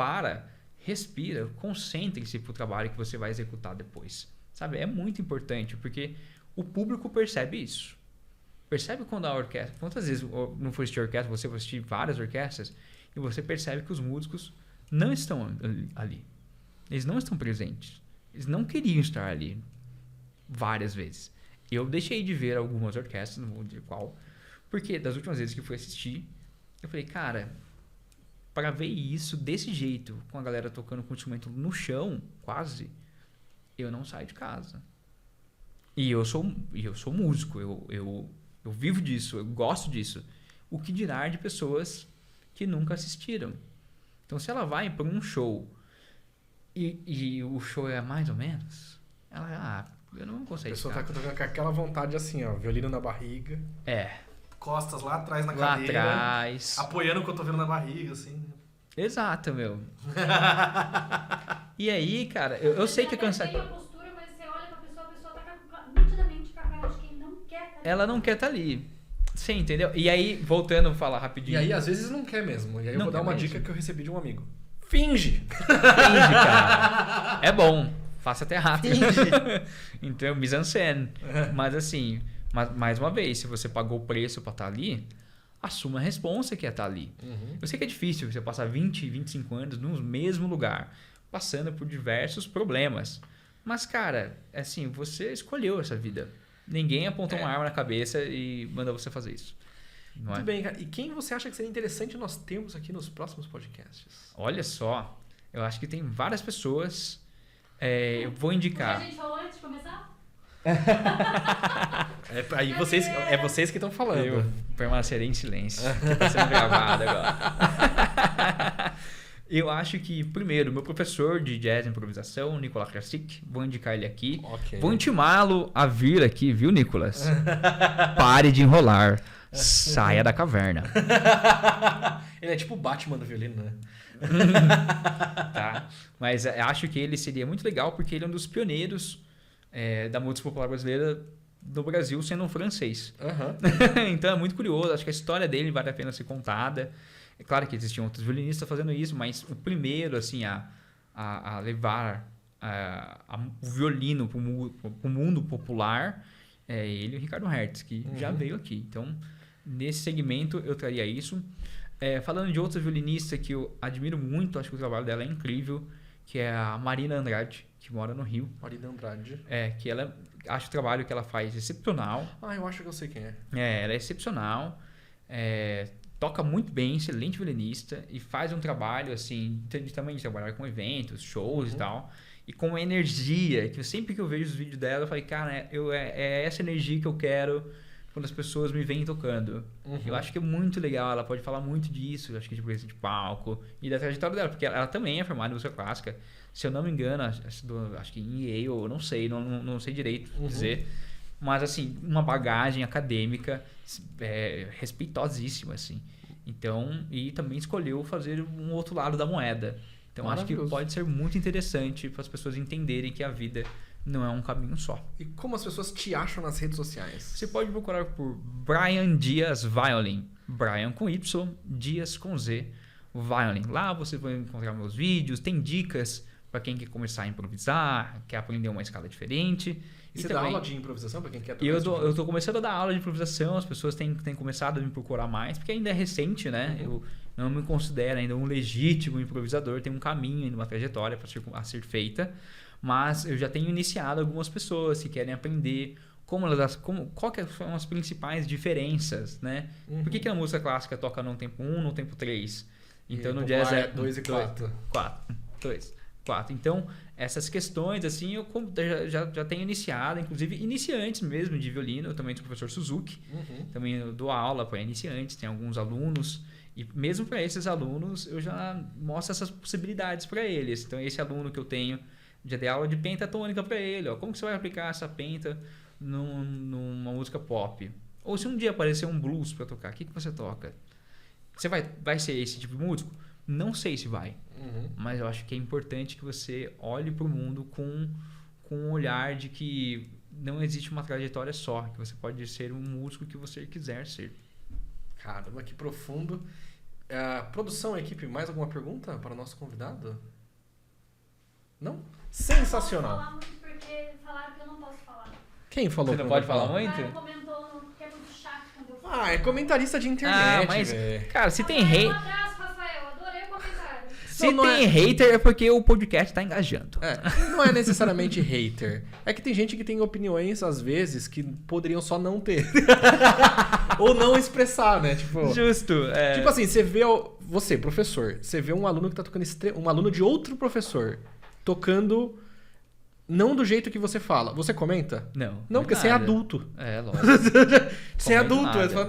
respira, concentre-se pro trabalho que você vai executar depois. Sabe? É muito importante, porque o público percebe isso. Percebe quando a orquestra... Quantas vezes não foi assistir orquestra, você foi assistir várias orquestras, e você percebe que os músicos não estão ali. Eles não estão presentes. Eles não queriam estar ali várias vezes. Eu deixei de ver algumas orquestras, não vou dizer qual, porque das últimas vezes que fui assistir, eu falei, cara, para ver isso desse jeito, com a galera tocando com o instrumento no chão, quase, eu não saio de casa. E eu sou músico, eu vivo disso, eu gosto disso. O que dirá de pessoas que nunca assistiram? Então, se ela vai para um show e o show é mais ou menos, ela, eu não consigo. A pessoa tá com aquela vontade assim, ó, violino na barriga. Costas lá atrás na cadeira. Lá atrás. Apoiando o cotovelo na barriga, assim. Exato, meu. E aí, cara, eu sei que é cansativo. Ela não quer estar ali. Você entendeu? E aí, voltando a falar rapidinho. E aí, às vezes, não quer mesmo. E aí, eu vou dar uma dica que eu recebi de um amigo. Finge, cara. É bom. Faça teatro. Finge. Então, mise-en-scène. Mas assim, mais uma vez, se você pagou o preço pra estar ali, assuma a responsa que é estar ali. Eu sei que é difícil você passar 20, 25 anos no mesmo lugar, passando por diversos problemas. Mas, cara, assim, você escolheu essa vida. Ninguém apontou uma arma na cabeça e mandou você fazer isso. Muito bem, cara. E quem você acha que seria interessante nós termos aqui nos próximos podcasts? Olha só, eu acho que tem várias pessoas. Eu vou indicar. A gente falou antes de começar? Aí vocês que estão falando. Eu permanecerei em silêncio, que está sendo gravado agora. Eu acho que, primeiro, meu professor de jazz e improvisação, Nicolas Krasik, vou indicar ele aqui. Okay. Vou intimá-lo a vir aqui, viu, Nicolas? Pare de enrolar. Saia da caverna. Ele é tipo o Batman do violino, né? Tá. Mas acho que ele seria muito legal porque ele é um dos pioneiros da música popular brasileira no Brasil, sendo um francês. Então é muito curioso. Acho que a história dele vale a pena ser contada. É claro que existiam outros violinistas fazendo isso, mas o primeiro assim, a levar o violino para o mundo popular é ele e o Ricardo Hertz, que já veio aqui. Então, nesse segmento, eu traria isso. Falando de outra violinista que eu admiro muito, acho que o trabalho dela é incrível, que é a Marina Andrade, que mora no Rio. Marina Andrade. Que ela... Acho o trabalho que ela faz excepcional. Eu acho que eu sei quem é. Ela é excepcional. Toca muito bem, excelente violinista. E faz um trabalho, assim, também de trabalhar com eventos, shows e tal. E com uma energia, que sempre que eu vejo os vídeos dela, eu falei, cara, é essa energia que eu quero quando as pessoas me veem tocando. Eu acho que é muito legal, ela pode falar muito disso, acho que de presença de palco e da trajetória dela, porque ela também é formada em música clássica. Se eu não me engano, acho que em Yale, eu não sei, não sei direito dizer. Mas, assim, uma bagagem acadêmica respeitosíssima, assim. Então, e também escolheu fazer um outro lado da moeda. Então, acho que pode ser muito interessante para as pessoas entenderem que a vida não é um caminho só. E como as pessoas te acham nas redes sociais? Você pode procurar por Brian Dias Violin. Brian com Y, Dias com Z, Violin. Lá você vai encontrar meus vídeos, tem dicas para quem quer começar a improvisar, quer aprender uma escala diferente. E você dá aula de improvisação para quem quer tocar? Eu estou começando a dar aula de improvisação, as pessoas têm começado a me procurar mais, porque ainda é recente, né? Eu não me considero ainda um legítimo improvisador, tem um caminho, ainda uma trajetória a ser feita, mas eu já tenho iniciado algumas pessoas que querem aprender quais são as principais diferenças, né? Por que a música clássica toca no tempo 1, no tempo 3? Então no jazz é 2 e 4. 2, 4. Então, essas questões, assim, eu já tenho iniciado, inclusive iniciantes mesmo de violino. Eu também sou professor Suzuki, também eu dou aula para iniciantes, tem alguns alunos, e mesmo para esses alunos eu já mostro essas possibilidades para eles. Então, esse aluno que eu tenho, já dei aula de pentatônica para ele, como que você vai aplicar essa penta numa música pop? Ou se um dia aparecer um blues para tocar, o que você toca? Você vai ser esse tipo de músico? Não sei se vai, mas eu acho que é importante que você olhe para o mundo com um olhar de que não existe uma trajetória só, que você pode ser um músico que você quiser ser. Caramba, que profundo. Produção, equipe, mais alguma pergunta para o nosso convidado? Não? Sensacional. Eu não posso falar muito porque falaram que eu não posso falar. Quem falou? Você não pode falar muito? O cara comentou que é muito chato quando eu falo. É comentarista de internet, mas, véio. cara, se tem Rafael, hate... Um abraço, Rafael. Adorei o comentário. Se tem hater é porque o podcast tá engajando. Não é necessariamente hater. É que tem gente que tem opiniões, às vezes, que poderiam só não ter. Ou não expressar, né? Justo. Tipo assim, você, professor, você vê um aluno que tá tocando um aluno de outro professor tocando não do jeito que você fala. Você comenta? Não, porque você é adulto. Lógico. Você é adulto. Nada. Você fala,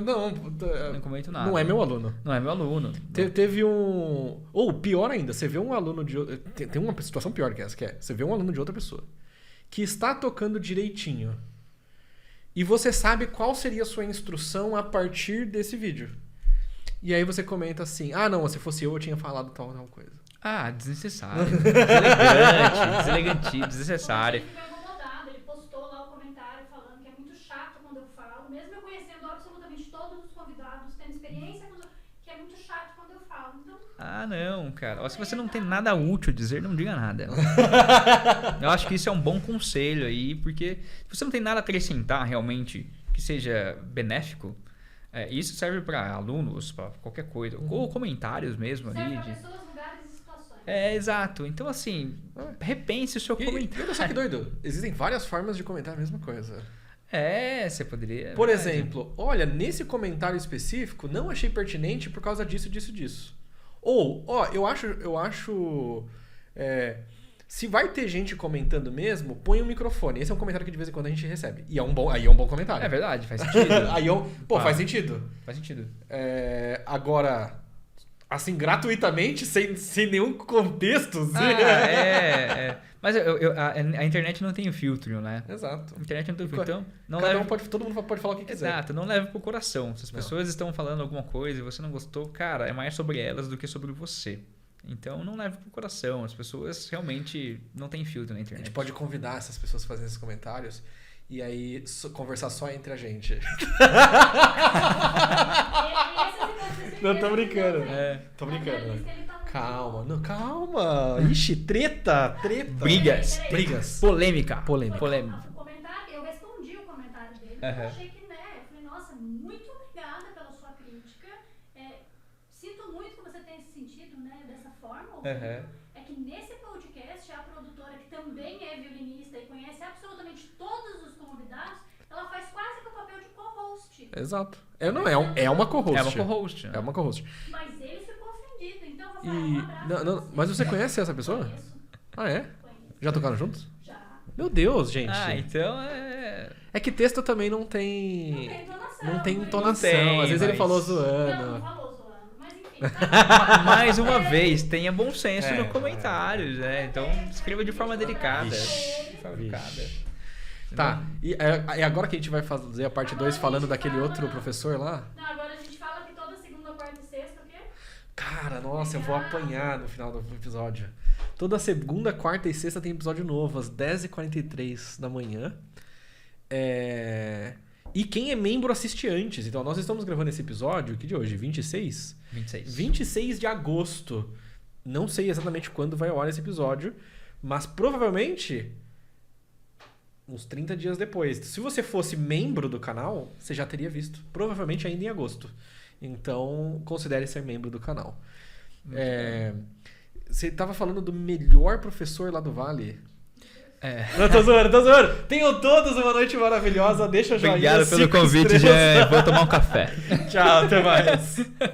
Não comento nada. não é meu aluno. Não é meu aluno. Teve um... Ou pior ainda, você vê um aluno de... Tem uma situação pior que essa, que é... Você vê um aluno de outra pessoa que está tocando direitinho e você sabe qual seria a sua instrução a partir desse vídeo. E aí você comenta assim, não, se fosse eu tinha falado tal coisa. Desnecessário. Deselegante, desnecessário. Ele ficou incomodado, ele postou lá o comentário falando que é muito chato quando eu falo, mesmo eu conhecendo absolutamente todos os convidados, tendo experiência, que é muito chato quando eu falo. Então, Não, cara. Se você não tem nada útil a dizer, não diga nada. Eu acho que isso é um bom conselho aí, porque se você não tem nada a acrescentar realmente que seja benéfico, isso serve para alunos, para qualquer coisa, ou comentários mesmo ali. serve para pessoas, lugares e situações. Exato. Então, assim, repense o seu comentário. Olha só que doido. Existem várias formas de comentar a mesma coisa. Você poderia... Por exemplo, olha, nesse comentário específico, não achei pertinente por causa disso, disso, disso. Ou, eu acho... se vai ter gente comentando mesmo, põe um microfone. Esse é um comentário que de vez em quando a gente recebe. E aí é um bom comentário. É verdade, faz sentido. Faz sentido. Faz sentido. Agora, assim, gratuitamente, sem nenhum contexto. Mas a internet não tem filtro, né? Exato. A internet não tem filtro, então... Todo mundo pode falar o que quiser. Exato, não leve pro coração. Se as pessoas estão falando alguma coisa e você não gostou, cara, é mais sobre elas do que sobre você. Então, não leve pro coração. As pessoas realmente não têm filtro na internet. A gente pode convidar essas pessoas a fazerem esses comentários e aí conversar só entre a gente. Não, tô brincando. Tô brincando. Calma. Ixi, treta. Brigas. Polêmica. O comentário, eu respondi o comentário dele. Eu achei que, eu falei, nossa, muito obrigada pela sua crítica. Sinto muito que você tenha se sentido, dessa forma. É que nesse podcast absolutamente todos os convidados, ela faz quase que o papel de co-host. Exato. É uma co-host. É uma co-host. É uma co-host. Mas ele ficou ofendido, então Rafael, E... um abraço pra você. Mas você conhece essa pessoa? Conheço, Ah, é? conheço. Já tocaram juntos? Já. Meu Deus, gente. Então é... É que texto também não Não tem... tem entonação. Não tem né? entonação. tem, Às vezes ele mas- falou Não, zoando. não falou zoando, mas enfim. Mais uma vez, tenha bom senso É, no comentários, né? Então escreva de forma delicada. Vixe. De forma delicada. Tá, e agora que a gente vai fazer a parte 2 falando daquele outro professor lá? Não, agora a gente fala que toda segunda, quarta e sexta, o quê? Cara, nossa, eu vou apanhar no final do episódio. Toda segunda, quarta e sexta tem episódio novo, às 10h43 da manhã. E quem é membro assiste antes. Então, nós estamos gravando esse episódio, que de hoje? 26? 26. 26 de agosto. Não sei exatamente quando vai ao ar esse episódio, mas provavelmente uns 30 dias depois. Se você fosse membro do canal, você já teria visto. Provavelmente ainda em agosto. Então, considere ser membro do canal. Você estava falando do melhor professor lá do Vale. Não, tô zoando. Tenham todos uma noite maravilhosa. Deixa o joinha. Obrigado pelo 5 convite, estrelas. Jean. Vou tomar um café. Tchau, até mais.